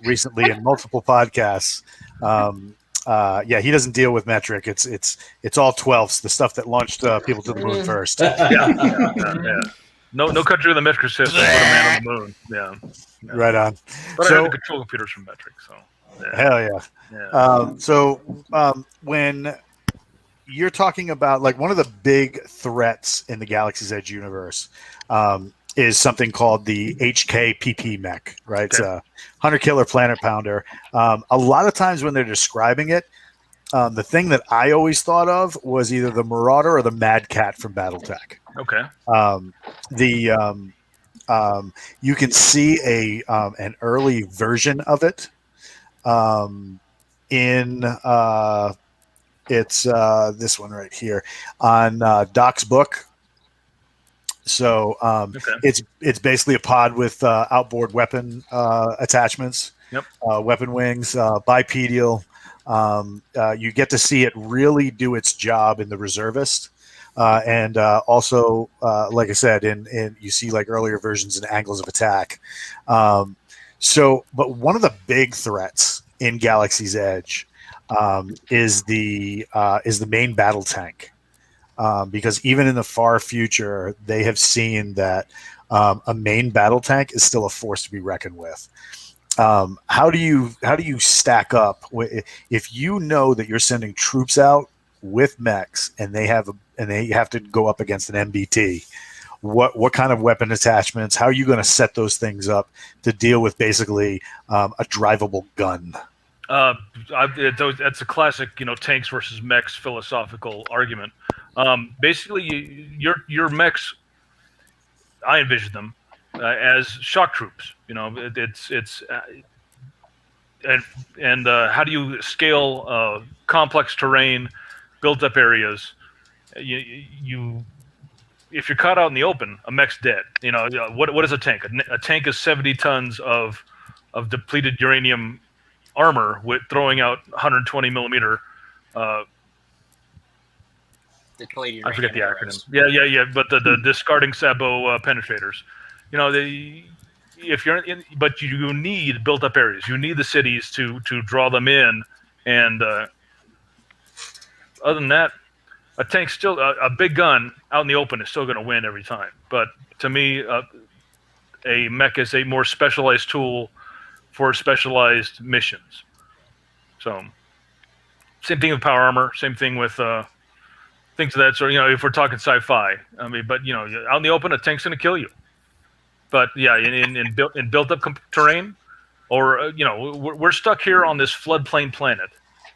recently in multiple podcasts, he doesn't deal with metric. It's all 12s, the stuff that launched people to the moon first. Yeah. No country with a metric system, but a man on the moon. Yeah. Right on. But I have the control computers from metric, so. Yeah. Hell yeah. When you're talking about, like, one of the big threats in the Galaxy's Edge universe is something called the HKPP mech, right? It's a Hunter Killer Planet Pounder. A lot of times when they're describing it, the thing that I always thought of was either the Marauder or the Mad Cat from BattleTech. Okay. You can see an early version of it in it's this one right here on Doc's book. So it's basically a pod with outboard weapon attachments, weapon wings, bipedal. You get to see it really do its job in the Reservist. And also, like I said, in you see like earlier versions and angles of attack. But one of the big threats in Galaxy's Edge is the main battle tank, because even in the far future, they have seen that a main battle tank is still a force to be reckoned with. How do you stack up if you know that you're sending troops out with mechs and they have to go up against an MBT? What kind of weapon attachments? How are you going to set those things up to deal with basically a drivable gun? That's a classic, tanks versus mechs philosophical argument. Basically, your mechs, I envision them as shock troops. How do you scale complex terrain, built-up areas? If you're caught out in the open, a mech's dead. What is a tank? A tank is 70 tons of depleted uranium armor with throwing out 120 millimeter. Depleted I forget the acronym. arrows. Yeah. But the discarding sabot penetrators. But you need built-up areas. You need the cities to draw them in, and other than that, a tank still a big gun out in the open is still going to win every time. But to me, a mech is a more specialized tool for specialized missions. So, same thing with power armor. Same thing with things of that sort. If we're talking sci-fi, out in the open, a tank's going to kill you. But yeah, in built-up terrain, or we're stuck here on this floodplain planet.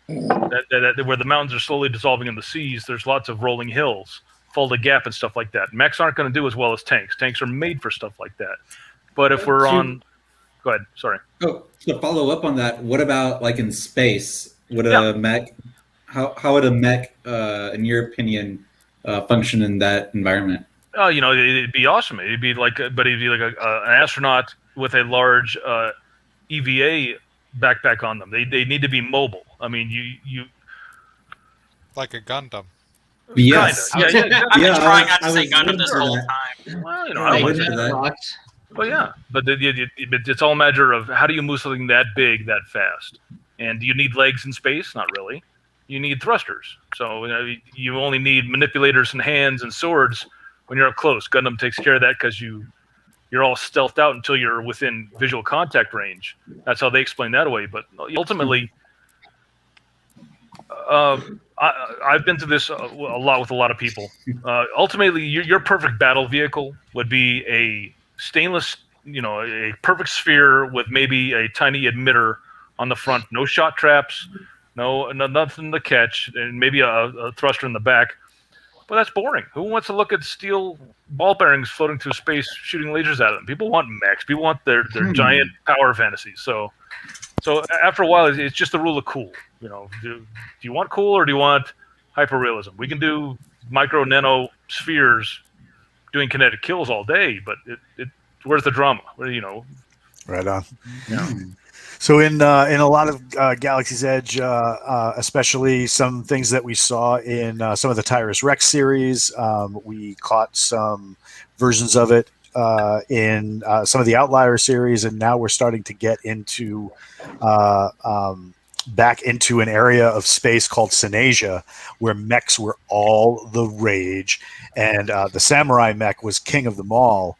That where the mountains are slowly dissolving in the seas, there's lots of rolling hills, folded gap and stuff like that. Mechs aren't going to do as well as tanks. Tanks are made for stuff like that. But if we're on... Go ahead, sorry. Oh, to follow up on that, what about like in space? Would a mech... How would a mech, in your opinion, function in that environment? It'd be awesome. It'd be like an astronaut with a large EVA backpack on them. They need to be mobile. I mean, you like a Gundam. Yes. Kinda. Yeah. I've been trying not to say Gundam this whole that. time. Well, I wouldn't say that. But yeah, it's all a matter of how do you move something that big that fast, and do you need legs in space? Not really. you need thrusters. So you only need manipulators and hands and swords when you're up close. Gundam takes care of that because you're all stealthed out until you're within visual contact range. That's how they explain that away. But ultimately, I've been through this a lot with a lot of people. Ultimately, your perfect battle vehicle would be a stainless, a perfect sphere with maybe a tiny emitter on the front, no shot traps, nothing to catch, and maybe a thruster in the back. But that's boring. Who wants to look at steel ball bearings floating through space, shooting lasers at them? People want mechs. People want their giant power fantasies. So after a while, it's just the rule of cool. Do you want cool or do you want hyperrealism? We can do micro nano spheres doing kinetic kills all day, but where's the drama? Right on. Yeah. So in a lot of Galaxy's Edge, especially some things that we saw in some of the Tyrus Rex series, we caught some versions of it in some of the Outlier series, and now we're starting to get into back into an area of space called Synasia, where mechs were all the rage, and the samurai mech was king of them all.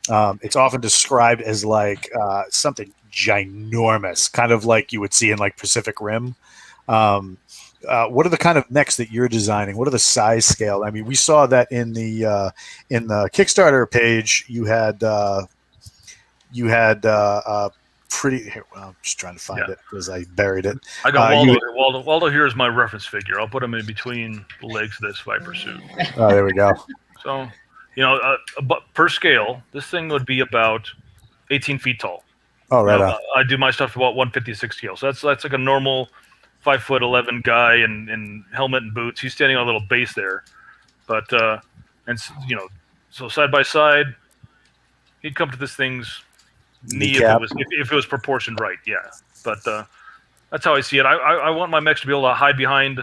It's often described as like something ginormous, kind of like you would see in like Pacific Rim. What are the kind of mechs that you're designing? What are the size scale? I mean, we saw that in the Kickstarter page. You had pretty. Well, I'm just trying to find it because I buried it. I got Waldo. Waldo here is my reference figure. I'll put him in between the legs of this Viper suit. Oh, there we go. So, but per scale, this thing would be about 18 feet tall. Oh, right. I do my stuff about 156 scale. So that's like a normal 5'11" guy in helmet and boots. He's standing on a little base there, but so side by side, he'd come to this thing's knee if it was proportioned right. Yeah, but that's how I see it. I want my mechs to be able to hide behind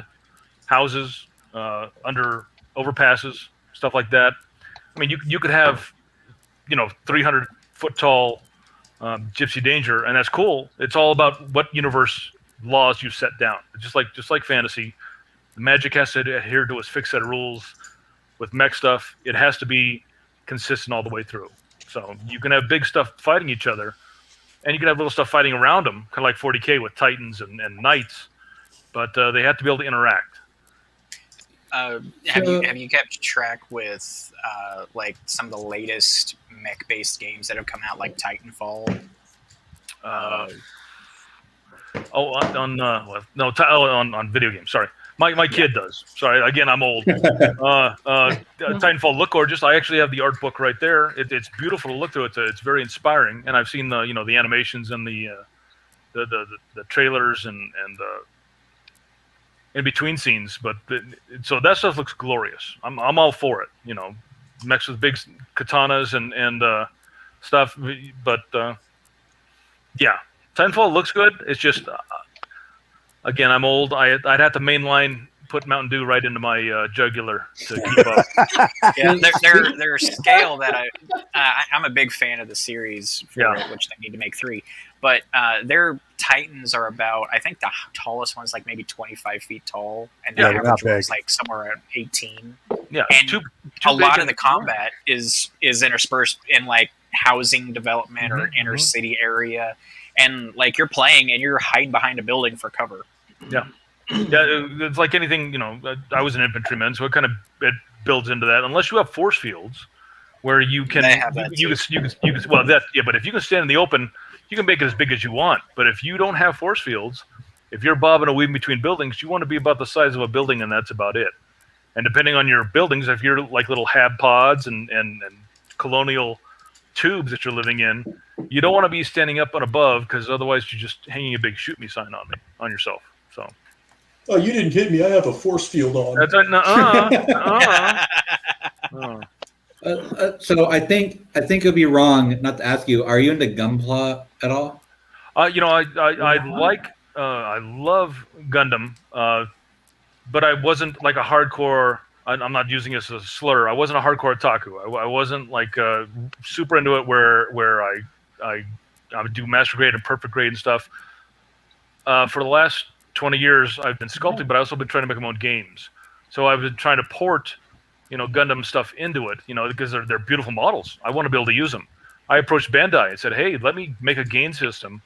houses, under overpasses, stuff like that. I mean, you could have 300 foot tall Gypsy Danger, and that's cool. It's all about what universe laws you set down. Just like fantasy, the magic has to adhere to its fixed set of rules. With mech stuff, it has to be consistent all the way through. So you can have big stuff fighting each other, and you can have little stuff fighting around them, kind of like 40K with Titans and Knights, but they have to be able to interact. Have you kept track with like some of the latest mech-based games that have come out, like Titanfall? On video games. Sorry, my kid does. Sorry, again, I'm old. Titanfall look gorgeous. I actually have the art book right there. It's beautiful to look through. It's very inspiring, and I've seen the animations and the trailers and in between scenes. But so that stuff looks glorious. I'm all for it. Mechs with big katanas and stuff. But yeah, Titanfall looks good. It's just again, I'm old. I'd have to mainline put Mountain Dew right into my jugular to keep up. Yeah, their scale that I'm a big fan of the series for it, which they need to make 3. But their Titans are about, I think the tallest one's like maybe 25 feet tall, and the average one's like somewhere around 18. Yeah, and a lot of the combat is interspersed in like housing development or inner city area, and like you're playing and you're hiding behind a building for cover. Yeah, it's like anything. I was an infantryman, so it builds into that. Unless you have force fields, where you can, but if you can stand in the open, you can make it as big as you want. But if you don't have force fields, if you're bobbing and weaving between buildings, you want to be about the size of a building, and that's about it. And depending on your buildings, if you're like little hab pods and colonial tubes that you're living in, you don't want to be standing up and above, because otherwise you're just hanging a big shoot me sign on yourself. So. Oh, you didn't hit me. I have a force field on. That's so I think it'd be wrong not to ask you. Are you into Gunpla at all? I love Gundam, but I wasn't like a hardcore. I'm not using this as a slur. I wasn't a hardcore otaku. I wasn't like super into it where I would do master grade and perfect grade and stuff. For the last 20 years I've been sculpting, but I also been trying to make my own games. So I've been trying to port, Gundam stuff into it, because they're beautiful models. I want to be able to use them. I approached Bandai and said, hey, let me make a game system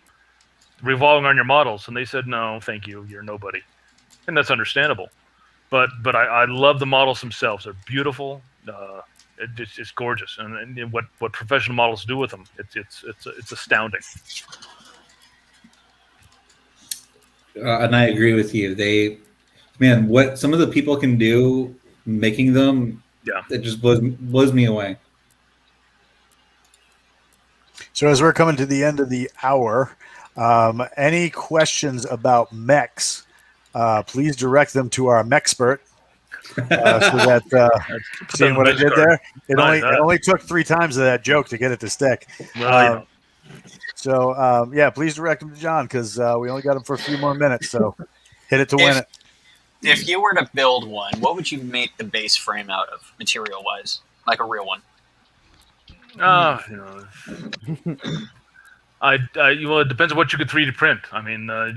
revolving on your models. And they said, no, thank you. You're nobody. And that's understandable. But I love the models themselves. They're beautiful. It's gorgeous. And what professional models do with them, it's astounding. And I agree with you. What some of the people can do making them, it just blows me away. So as we're coming to the end of the hour, any questions about mechs, please direct them to our mechspert. So that seeing what I did there, it only took 3 times of that joke to get it to stick. So please direct them to John, because we only got him for a few more minutes. So hit it to win it. If you were to build one, what would you make the base frame out of, material-wise, like a real one? Well, it depends on what you could 3D print. I mean, No.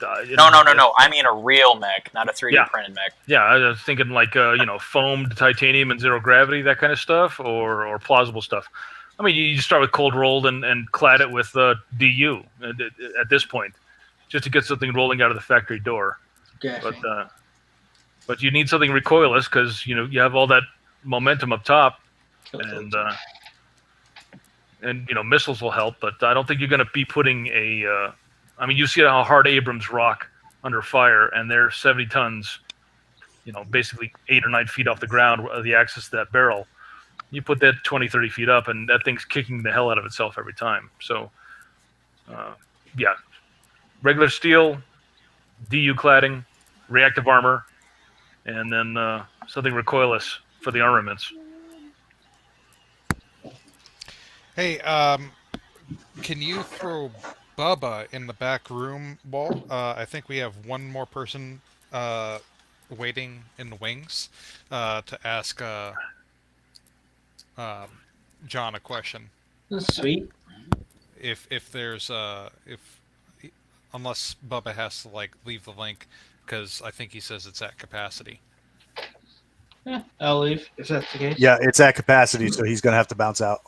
I mean a real mech, not a 3D printed mech. Yeah, I was thinking like foamed titanium and zero gravity, that kind of stuff, or plausible stuff. I mean, you start with cold rolled and clad it with DU at this point, just to get something rolling out of the factory door. Gotcha. But you need something recoilless because you have all that momentum up top, and missiles will help. But I don't think you're going to be putting a. You see how hard Abrams rock under fire, and they're 70 tons. Basically 8 or 9 feet off the ground, the axis of that barrel. You put that 20, 30 feet up, and that thing's kicking the hell out of itself every time. So, regular steel, DU cladding, reactive armor, and then something recoilless for the armaments. Hey, can you throw Bubba in the back room, Walt? I think we have one more person waiting in the wings to ask John a question. That's sweet. If there's unless Bubba has to leave the link, because I think he says it's at capacity. Yeah, I'll leave if that's the case. Yeah, it's at capacity, so he's going to have to bounce out.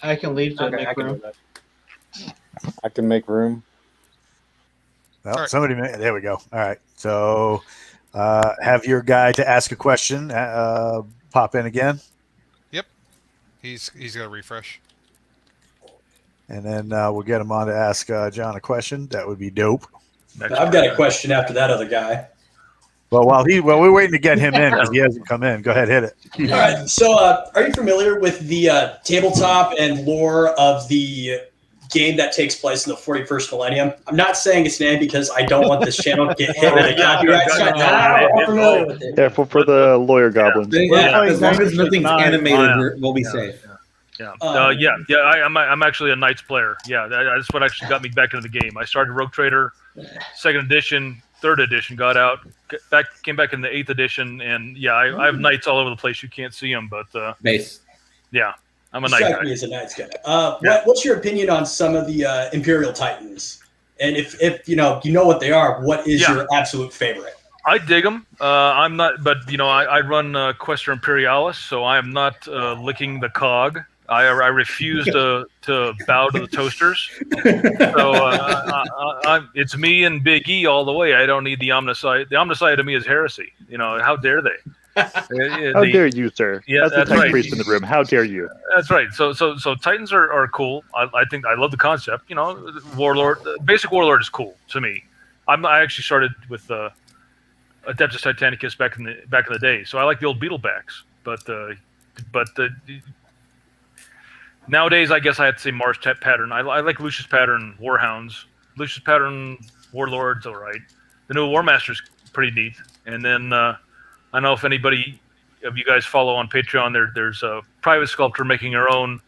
I can leave to make room. I can make room. Well, there we go. All right. So have your guy to ask a question pop in again. Yep. He's got to refresh. And then we'll get him on to ask John a question. That would be dope. I've got a question after that other guy. Well, while we're waiting to get him in because he hasn't come in. Go ahead, hit it. All right. So, are you familiar with the tabletop and lore of the game that takes place in the 41st millennium? I'm not saying its name because I don't want this channel to get hit with a copyright strike. I'm familiar with it. Yeah, for the lawyer goblins. As long as nothing's animated, we'll be safe. I'm actually a Knights player. Yeah, that's what actually got me back into the game. I started Rogue Trader, 2nd edition, 3rd edition, got out, came back in the 8th edition, and I have Knights all over the place. You can't see them, but base. Yeah, I'm a Knight guy. Me as a Knights guy. What's your opinion on some of the Imperial Titans? And if you know what they are, what is your absolute favorite? I dig them. I'm not, but I run Questor Imperialis, so I am not licking the cog. I refuse to bow to the toasters. So it's me and Big E all the way. I don't need the Omnicide. The Omnicide to me is heresy. How dare they? How dare you, sir? Yeah, that's the tech priest in the room. How dare you? That's right. So Titans are cool. I think I love the concept. Warlord, basic Warlord is cool to me. I actually started with Adeptus Titanicus back in the day. So I like the old Beetlebacks, but nowadays, I guess I had to say Mars Pattern. I like Lucius Pattern Warhounds. Lucius Pattern Warlords, all right. The new War Master's pretty neat. And then I don't know if anybody of you guys follow on Patreon. There's a private sculptor making her own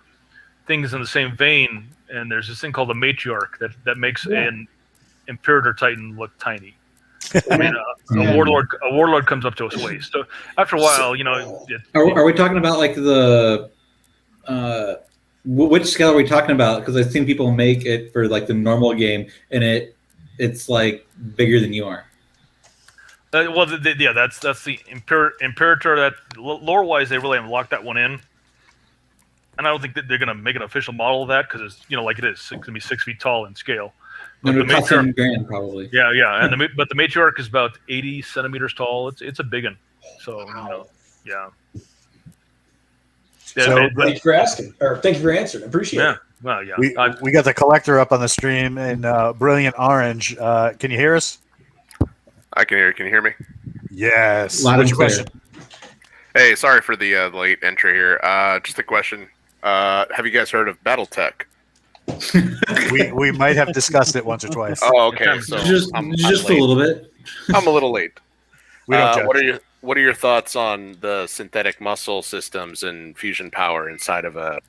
things in the same vein. And there's this thing called the Matriarch that makes an Imperator Titan look tiny. I mean, a warlord comes up to us waist. So after a while, Are we talking about like the? Which scale are we talking about? Because I've seen people make it for like the normal game, and it it's like bigger than you are. Well, that's the Imperator. That lore wise, they really haven't locked that one in, and I don't think that they're going to make an official model of that because it's like it is. It's going to be 6 feet tall in scale. But No, the it costs $7 matriarch, grand probably. yeah, but the matriarch is about 80 centimeters tall. It's a big one. So yeah. So, Thank you for asking, or thank you for answering. I appreciate it. Well, yeah. we got the collector up on the stream in Brilliant Orange. Can you hear us? I can hear you. Can you hear me? Yes. Loud What's and your clear. question? Hey, sorry for the late entry here. Just a question. Have you guys heard of BattleTech? we might have discussed it once or twice. Oh, okay. So just I'm a late. little bit. I'm a little late. We don't judge. What are your thoughts on the synthetic muscle systems and fusion power inside of a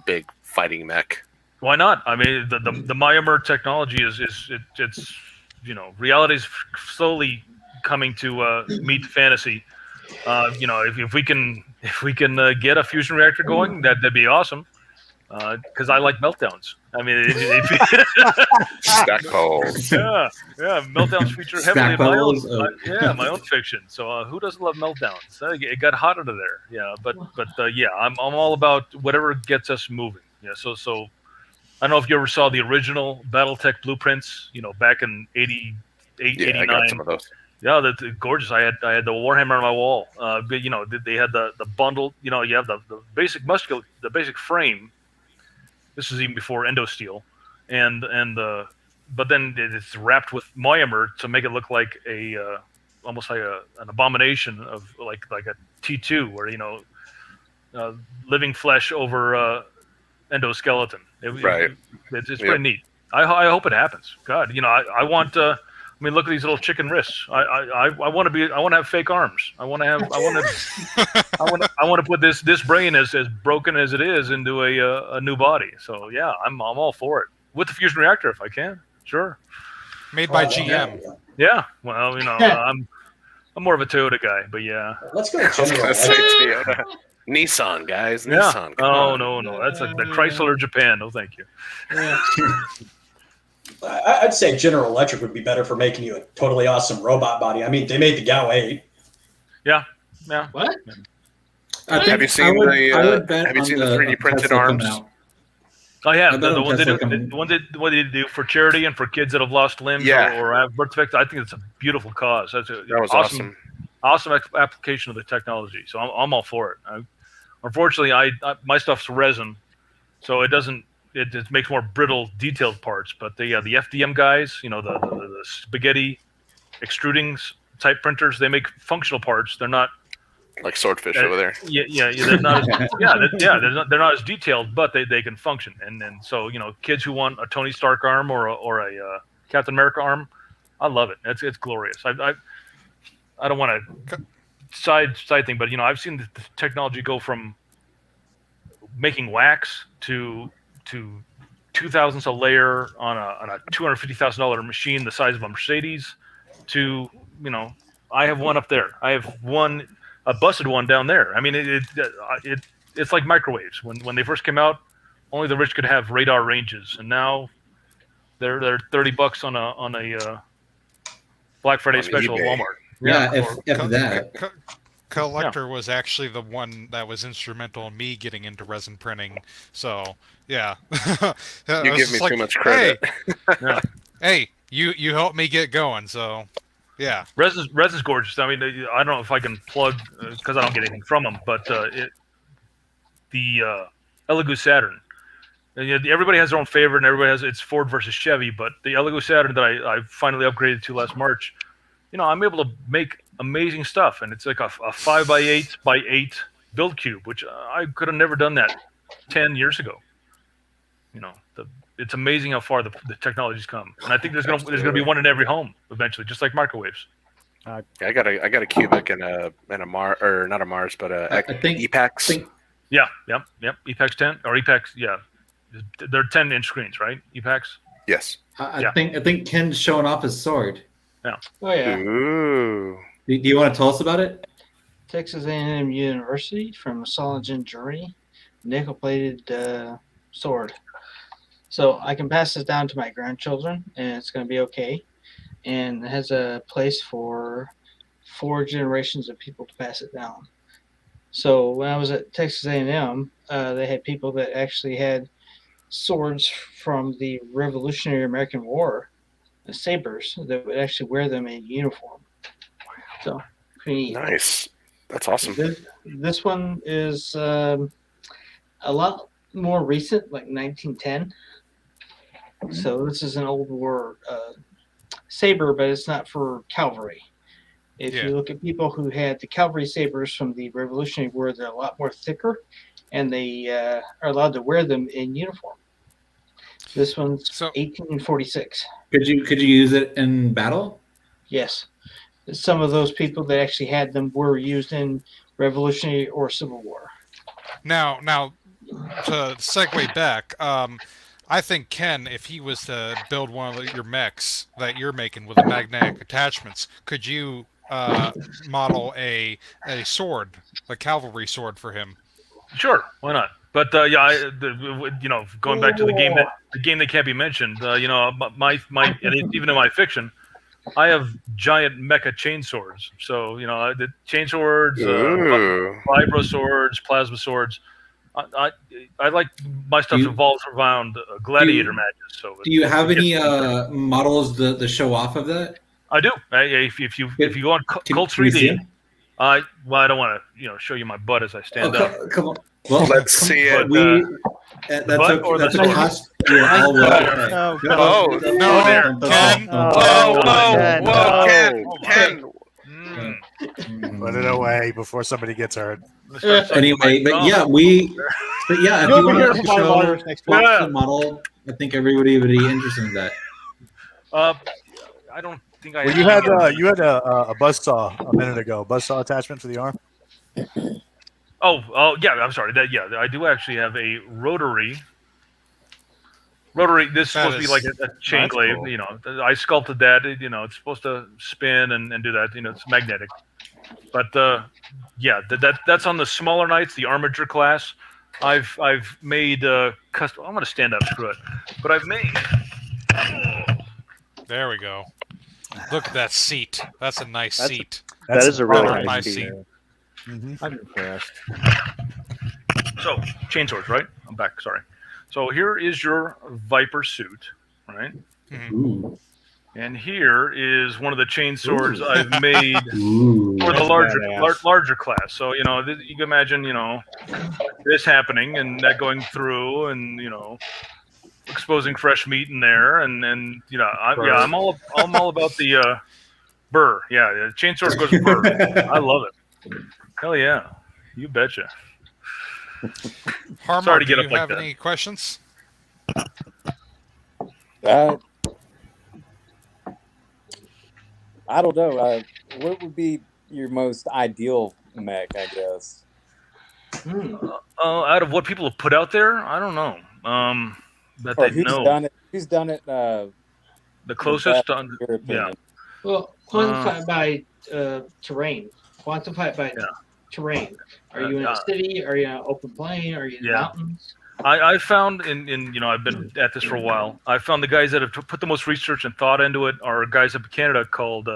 big fighting mech? Why not? I mean, the Myomer technology it's reality is slowly coming to meet fantasy. If we can get a fusion reactor going, that'd be awesome. Because I like meltdowns. I mean, Stackpoles. Yeah, meltdowns feature heavily in my own fiction. So who doesn't love meltdowns? It got hot under there. Yeah, but I'm all about whatever gets us moving. Yeah, so I don't know if you ever saw the original BattleTech blueprints. Back in 88, 89. I got some of those. Yeah, that's gorgeous. I had the Warhammer on my wall. But they had the bundle. You have the basic the basic frame. This is even before Endosteel, but then it's wrapped with Myomer to make it look like almost like an abomination of like a T2, where living flesh over endoskeleton. Right. It's pretty neat. I hope it happens. God, I want. I mean, look at these little chicken wrists. I want to have fake arms. I want to put this brain as broken as it is into a new body. So yeah, I'm all for it with the fusion reactor if I can. Sure. Made by GM. Yeah. Well, I'm more of a Toyota guy, but yeah. Let's go General. Toyota. Nissan, guys. Yeah. Nissan. Oh no, that's like the Chrysler Japan. No, thank you. Yeah. I'd say General Electric would be better for making you a totally awesome robot body. I mean, they made the GAU 8. Yeah. What? Have you seen the 3D printed arms? Oh yeah, the one they do for charity and for kids that have lost limbs or have birth defects. I think it's a beautiful cause. That was awesome application of the technology. So I'm all for it. Unfortunately, my stuff's resin, so it doesn't. It makes more brittle, detailed parts. But the FDM guys, the spaghetti extruding type printers, they make functional parts. They're not like Swordfish over there. Yeah. They're not. They're not as detailed, but they can function. And so kids who want a Tony Stark arm or a Captain America arm, I love it. It's glorious. I don't want to side thing, but I've seen the technology go from making wax to 2,000ths a layer on a $250,000 machine the size of a Mercedes to I have one up there. I have a busted one down there. I mean it's like microwaves. When they first came out, only the rich could have radar ranges, and now they're $30 on a Black Friday special at Walmart. Yeah, if that. Collector was actually the one that was instrumental in me getting into resin printing. So yeah, you give me too much credit. Hey, you helped me get going. So yeah, resin's gorgeous. I mean, I don't know if I can plug because I don't get anything from them, but the Elegoo Saturn. And everybody has their own favorite, and everybody has it's Ford versus Chevy. But the Elegoo Saturn that I finally upgraded to last March, I'm able to make amazing stuff, and it's like a 5x8x8 build cube, which I could have never done that 10 years ago. It's amazing how far the technology's come, and I think there's gonna be one in every home eventually, just like microwaves. I got a Cubic and a Mars, or not a Mars, but I think EPAX. Yep. EPAX 10 or EPAX, yeah. They're 10-inch screens, right? EPAX. Yes. I think Ken's showing off his sword. Yeah. Oh yeah. Ooh. Do you want to tell us about it? Texas A&M University from Solingen Jury, nickel-plated sword. So I can pass this down to my grandchildren, and it's going to be okay. And it has a place for 4 generations of people to pass it down. So when I was at Texas A&M, they had people that actually had swords from the Revolutionary American War, sabers, that would actually wear them in uniform. So pretty neat. Nice. That's awesome. This one is a lot more recent, like 1910. So this is an old war saber, but it's not for cavalry. If you look at people who had the cavalry sabers from the Revolutionary War, they're a lot more thicker, and they are allowed to wear them in uniform. This one's 1846. Could you use it in battle? Yes. Some of those people that actually had them were used in Revolutionary or Civil War. Now, to segue back, I think Ken, if he was to build one of your mechs that you're making with the magnetic attachments, could you model a sword, a cavalry sword for him? Sure, why not? But going back to the game that can't be mentioned, my even in my fiction, I have giant mecha chainsaws. So the chainswords, vibro swords, plasma swords. I like my stuff evolves around gladiator matches. So do you have any models to show off of that? I do. If you go on Cult 3D, I don't want to show you my butt as I stand up. Come on. Well, let's see it. That's a cost. No, there, Ken. Ken. Put it away before somebody gets hurt. Anyway, if you want to show the model, I think everybody would be interested in that. I don't think I. Well, you had a buzzsaw a minute ago. Buzzsaw attachment for the arm. Oh yeah. I'm sorry. I do actually have a rotary. This is supposed to be like a chain glaive. Cool. I sculpted that. It's supposed to spin and do that. It's magnetic. But that's on the smaller knights, the Armiger class. I've made custom. I'm going to stand up, screw it. But I've made. There we go. Look at that seat. That's a nice seat. That is a really nice seat. I'm impressed. So chainswords, right? I'm back. Sorry. So here is your Viper suit, right? Ooh. And here is one of the chain swords I've made for the larger class. So you can imagine this happening and that going through and exposing fresh meat in there and I'm all about the burr. Yeah, the chain sword goes burr. I love it. Hell yeah, you betcha. Harmar, Sorry to get do up you like have that. any questions? I don't know. What would be your most ideal mech, I guess? Out of what people have put out there, I don't know. That they know. Done it? Who's done it? The closest on, yeah. Well, quantify by terrain. Quantify it by terrain. Are you in a city? Are you in an open plain? Are you in the mountains? I found in I've been at this for a while. I found the guys that have put the most research and thought into it are guys up in Canada called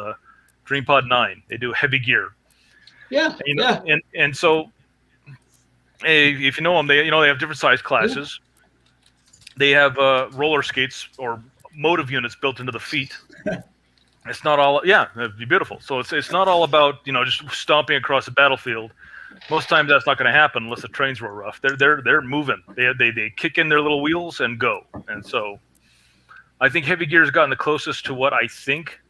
DreamPod 9. They do heavy gear. Yeah. And so, if you know them, they have different size classes. They have roller skates or motive units built into the feet. It's not all it'd be beautiful. So it's not all about just stomping across the battlefield. Most times that's not going to happen unless the trains were rough. They're moving. They kick in their little wheels and go. And so, I think heavy gear has gotten the closest to what I think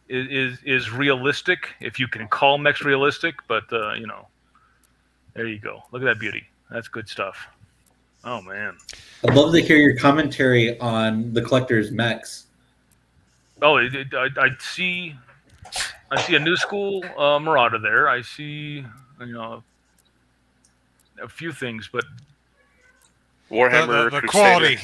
is realistic, if you can call mechs realistic. But there you go. Look at that beauty. That's good stuff. Oh man, I'd love to hear your commentary on the collector's mechs. Oh, I see a new school Marauder there. I see a few things, but Warhammer the Crusader. quality.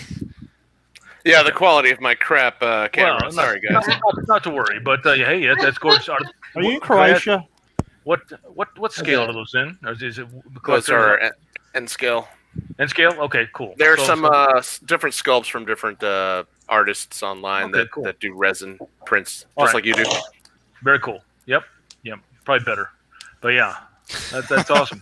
Yeah, the quality of my crap camera. Well, Sorry, guys. Not to worry, but hey, that's gorgeous. Are you in Croatia? What scale are those in? Or is it Those are N scale. And scale? Okay, cool. There are So- some so- different sculpts from different artists online Okay, cool. that do resin prints, All just right. like you do. Very cool. Yep. Probably better. But yeah, that's awesome.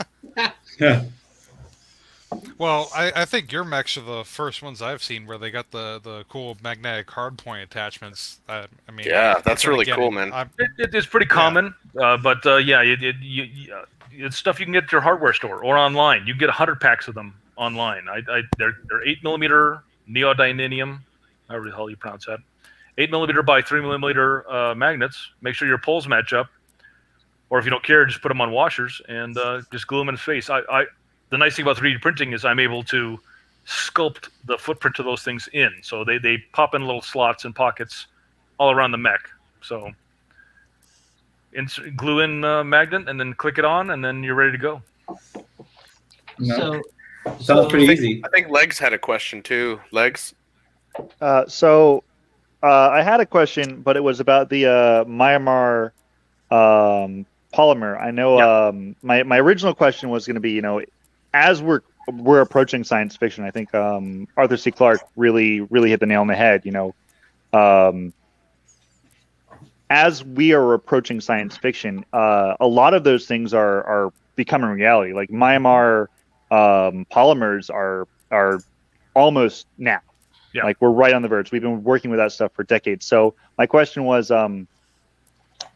Well, I think your mechs are the first ones I've seen where they got the cool magnetic hardpoint attachments. I mean, Yeah, that's then really again, cool, man. It's pretty common, but it's stuff you can get at your hardware store or online. You can get 100 packs of them online. They're 8mm neodymium, however the hell you pronounce that. 8mm by 3mm magnets. Make sure your poles match up, or if you don't care, just put them on washers and just glue them in face. The nice thing about 3D printing is I'm able to sculpt the footprint of those things in, so they pop in little slots and pockets all around the mech. So glue in magnet and then click it on, and then you're ready to go. Sounds pretty easy. I think Legs had a question too. Legs. I had a question, but it was about the Myanmar polymer. I know my original question was going to be, as we're approaching science fiction, I think Arthur C. Clarke really hit the nail on the head. As we are approaching science fiction, a lot of those things are becoming reality. Like Myanmar polymers are almost now. Yeah. Like we're right on the verge. We've been working with that stuff for decades. So my question was,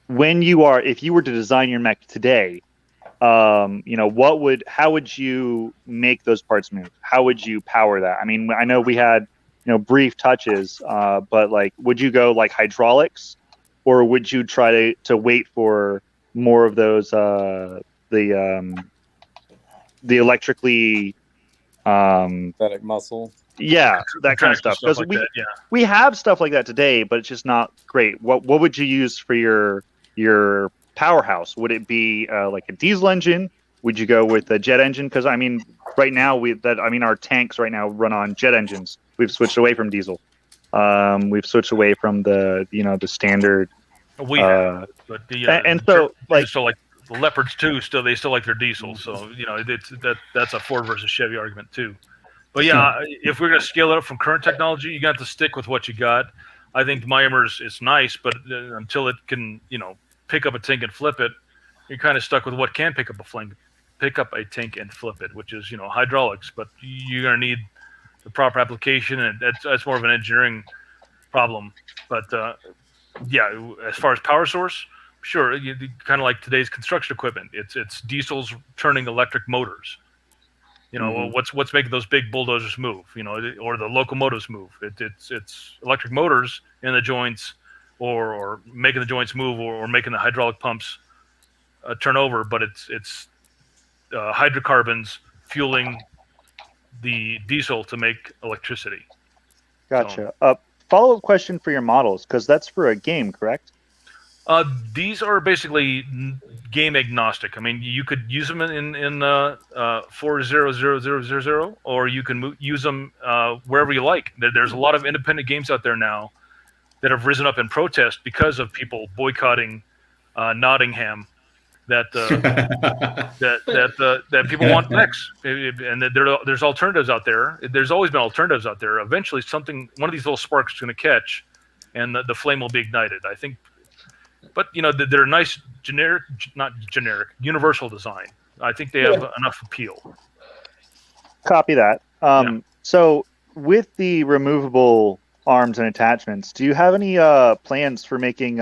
if you were to design your mech today, how would you make those parts move? How would you power that? I mean, I know we had, brief touches, but like, would you go like hydraulics, or would you try to wait for more of those, the electrically, Synthetic muscle. yeah, that kind of stuff. Because like that, yeah. we have stuff like that today, but it's just not great. What would you use for your powerhouse? Would it be like a diesel engine? Would you go with a jet engine? Because I mean, right now our tanks right now run on jet engines. We've switched away from diesel. We've switched away from the standard. We have, but like the Leopards too. They still like their diesel. So that's a Ford versus Chevy argument too. But yeah, if we're going to scale it up from current technology, you got to stick with what you got. I think Myanmar's is nice, but until it can, pick up a tank and flip it, you're kind of stuck with what can pick up a tank and flip it, which is hydraulics. But you're going to need the proper application, and that's more of an engineering problem. But as far as power source, sure, kind of like today's construction equipment, it's diesels turning electric motors. What's making those big bulldozers move? Or the locomotives move. It's electric motors in the joints, or making the joints move, or making the hydraulic pumps turn over. But it's hydrocarbons fueling the diesel to make electricity. Gotcha. Follow-up question for your models, because that's for a game, correct? These are basically game agnostic. I mean, you could use them in 4.0.0.0.0, or you can use them wherever you like. There's a lot of independent games out there now that have risen up in protest because of people boycotting Nottingham. That people want mechs, and there's alternatives out there. There's always been alternatives out there. Eventually, one of these little sparks is going to catch, and the flame will be ignited. I think. But they're nice, universal design. I think they have enough appeal. Copy that. So with the removable arms and attachments, do you have any plans for making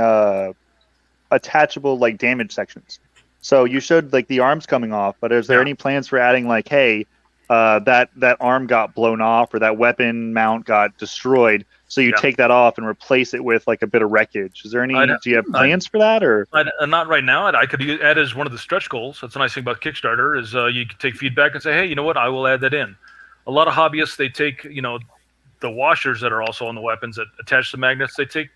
attachable like damage sections? So you showed like the arms coming off, but is there any plans for adding like, hey, that arm got blown off, or that weapon mount got destroyed, so you take that off and replace it with like a bit of wreckage? Is there any? Do you have plans for that, or not right now? I could add as one of the stretch goals. That's the nice thing about Kickstarter is you can take feedback and say, hey, you know what? I will add that in. A lot of hobbyists, they take the washers that are also on the weapons that attach the magnets. They take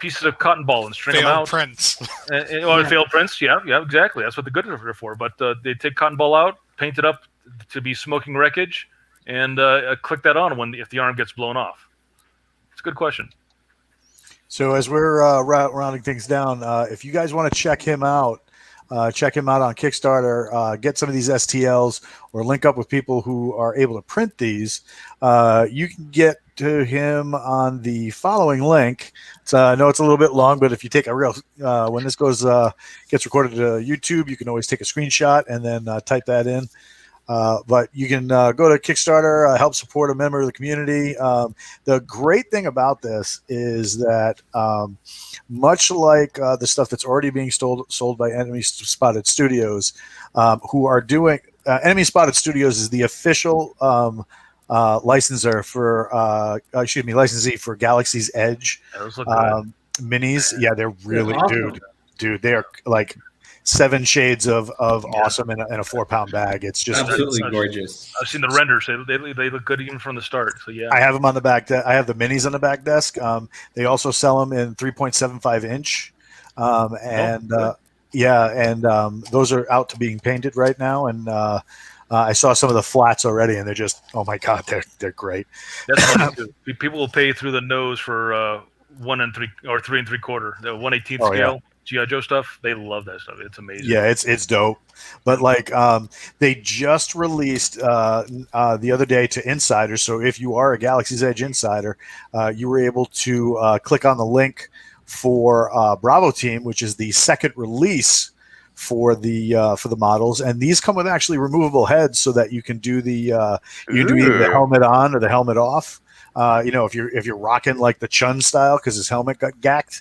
pieces of cotton ball and string them out. Prints. Failed prints. Yeah, exactly. That's what the good are for. But they take cotton ball out, paint it up to be smoking wreckage, and click that on if the arm gets blown off. It's a good question. So as we're rounding things down, if you guys want to check him out, check him out on Kickstarter. Get some of these STLs or link up with people who are able to print these. You can get to him on the following link. I know it's a little bit long, but if you take a real when this gets recorded to YouTube, you can always take a screenshot and then type that in. But you can go to Kickstarter, help support a member of the community. The great thing about this is that much like the stuff that's already being sold by Enemy Spotted Studios, who are doing Enemy Spotted Studios is the official licensor for licensee for Galaxy's Edge Those look good. minis. Yeah, they're really awesome. dude. They are like 7 shades of awesome in a 4-pound bag. It's just absolutely gorgeous. I've seen the renders; they look good even from the start. So yeah, I have them on the back. I have the minis on the back desk. They also sell them in 3.75 inch, and those are out to being painted right now. And I saw some of the flats already, and they're just oh my god, they're great. That's funny too. People will pay through the nose for 1 3 or 3 3/4, the 1/18 Oh, scale. yeah. G.I. Joe stuff, they love that stuff. It's amazing. Yeah, it's dope. But like they just released the other day to insiders. So if you are a Galaxy's Edge insider, you were able to click on the link for Bravo Team, which is the second release for the models. And these come with actually removable heads, so that you can do the either the helmet on or the helmet off. If you're rocking like the Chun style because his helmet got gacked.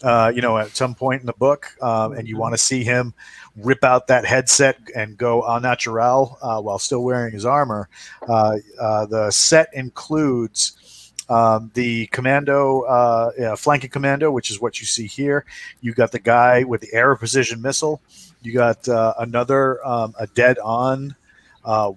At some point in the book, and you want to see him rip out that headset and go au naturel while still wearing his armor. The set includes the commando, flanking commando, which is what you see here. You got the guy with the air precision missile. You got another a dead-on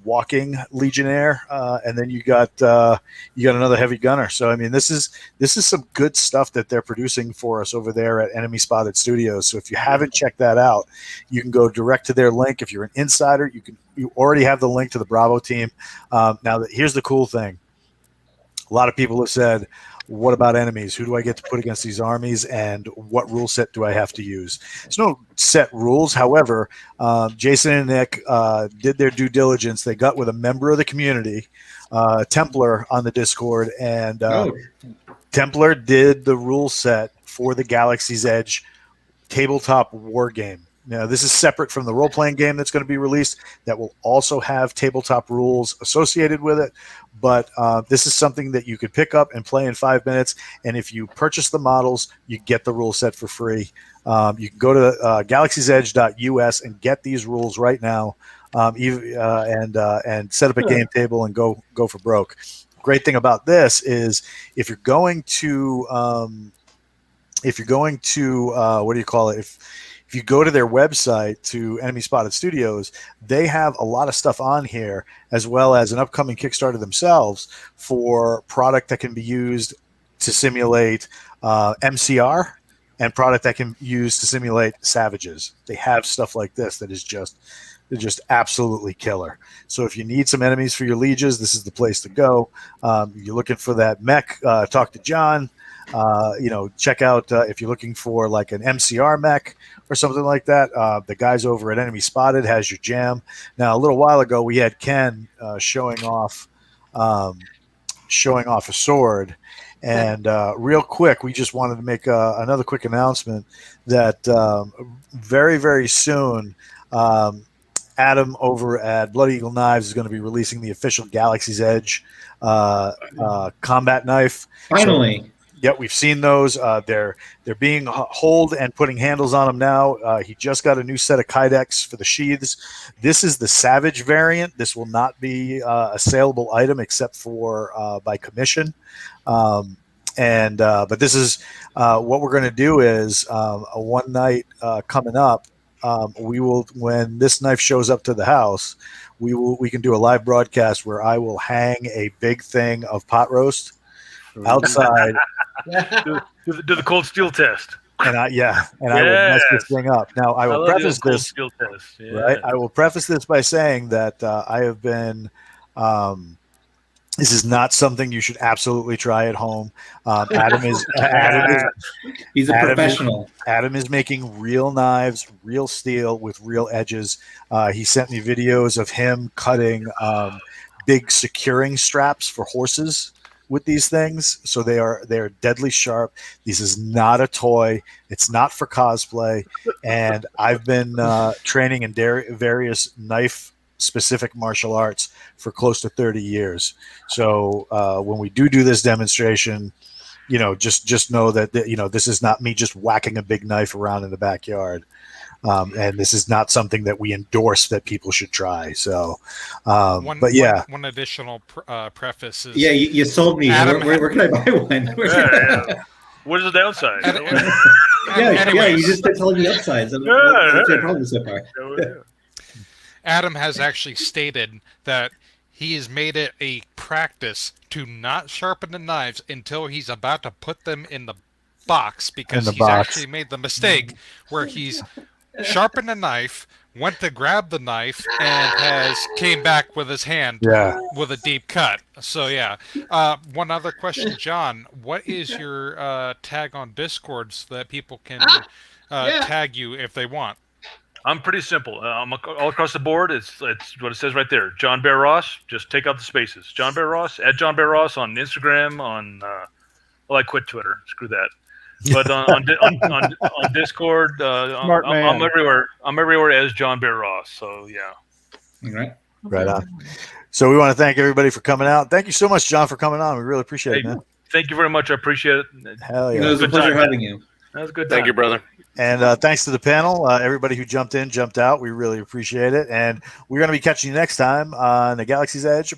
walking Legionnaire, and then you got another heavy gunner. So I mean, this is some good stuff that they're producing for us over there at Enemy Spotted Studios. So if you haven't checked that out, you can go direct to their link. If you're an insider, you already have the link to the Bravo Team. Now here's the cool thing. A lot of people have said, what about enemies? Who do I get to put against these armies, and what rule set do I have to use? There's no set rules. However, Jason and Nick did their due diligence. They got with a member of the community, Templar, on the Discord, and Templar did the rule set for the Galaxy's Edge tabletop war game. Now, this is separate from the role-playing game that's going to be released that will also have tabletop rules associated with it. But this is something that you could pick up and play in 5 minutes. And if you purchase the models, you get the rule set for free. You can go to galaxiesedge.us and get these rules right now, and set up a game table and go for broke. Great thing about this is if you're going to what do you call it? If you go to their website, to Enemy Spotted Studios, they have a lot of stuff on here, as well as an upcoming Kickstarter themselves for product that can be used to simulate MCR and product that can be used to simulate Savages. They have stuff like this that is just absolutely killer. So if you need some enemies for your lieges, this is the place to go. You're looking for that mech, talk to John. Check out if you're looking for like an MCR mech or something like that. The guys over at Enemy Spotted has your jam. Now, a little while ago, we had Ken showing off a sword, and real quick, we just wanted to make another quick announcement that very, very soon, Adam over at Blood Eagle Knives is going to be releasing the official Galaxy's Edge combat knife. Finally. So, yeah, we've seen those. They're being holed and putting handles on them now. He just got a new set of Kydex for the sheaths. This is the Savage variant. This will not be a saleable item except for by commission. But this is what we're going to do is a one night coming up. We will, when this knife shows up to the house, we can do a live broadcast where I will hang a big thing of pot roast outside. do the cold steel test. And I will mess this thing up. Now I will preface this. Steel test. Yeah. Right, I will preface this by saying that I have been, This is not something you should absolutely try at home. Adam is He's a Adam professional. Adam is making real knives, real steel with real edges. He sent me videos of him cutting big securing straps for horses with these things. So they are deadly sharp. This is not a toy. It's not for cosplay. And I've been training in various knife specific martial arts for close to 30 years. So when we do this demonstration, just know that this is not me just whacking a big knife around in the backyard. And this is not something that we endorse that people should try. So, One additional preface is you sold me. Adam Where can I buy one? What is the downside? You just kept telling me the upsides. What's your problem so far? Adam has actually stated that he has made it a practice to not sharpen the knives until he's about to put them in the box, because he's actually made the mistake where he's sharpened the knife, went to grab the knife, and came back with his hand with a deep cut. So one other question, John. What is your tag on Discord so that people can tag you if they want? I'm pretty simple. I'm all across the board. It's what it says right there. John Bear Ross. Just take out the spaces. John Bear Ross. At John Bear Ross on Instagram. I quit Twitter. Screw that. But on Discord, I'm everywhere. I'm everywhere as John Bear Ross. So yeah. All right. Right on. So we want to thank everybody for coming out. Thank you so much, John, for coming on. We really appreciate it, man. Thank you very much. I appreciate it. Hell yeah. It was a pleasure having you. That was a good. Thank you, brother. And thanks to the panel, everybody who jumped in, jumped out. We really appreciate it. And we're going to be catching you next time on the Galaxy's Edge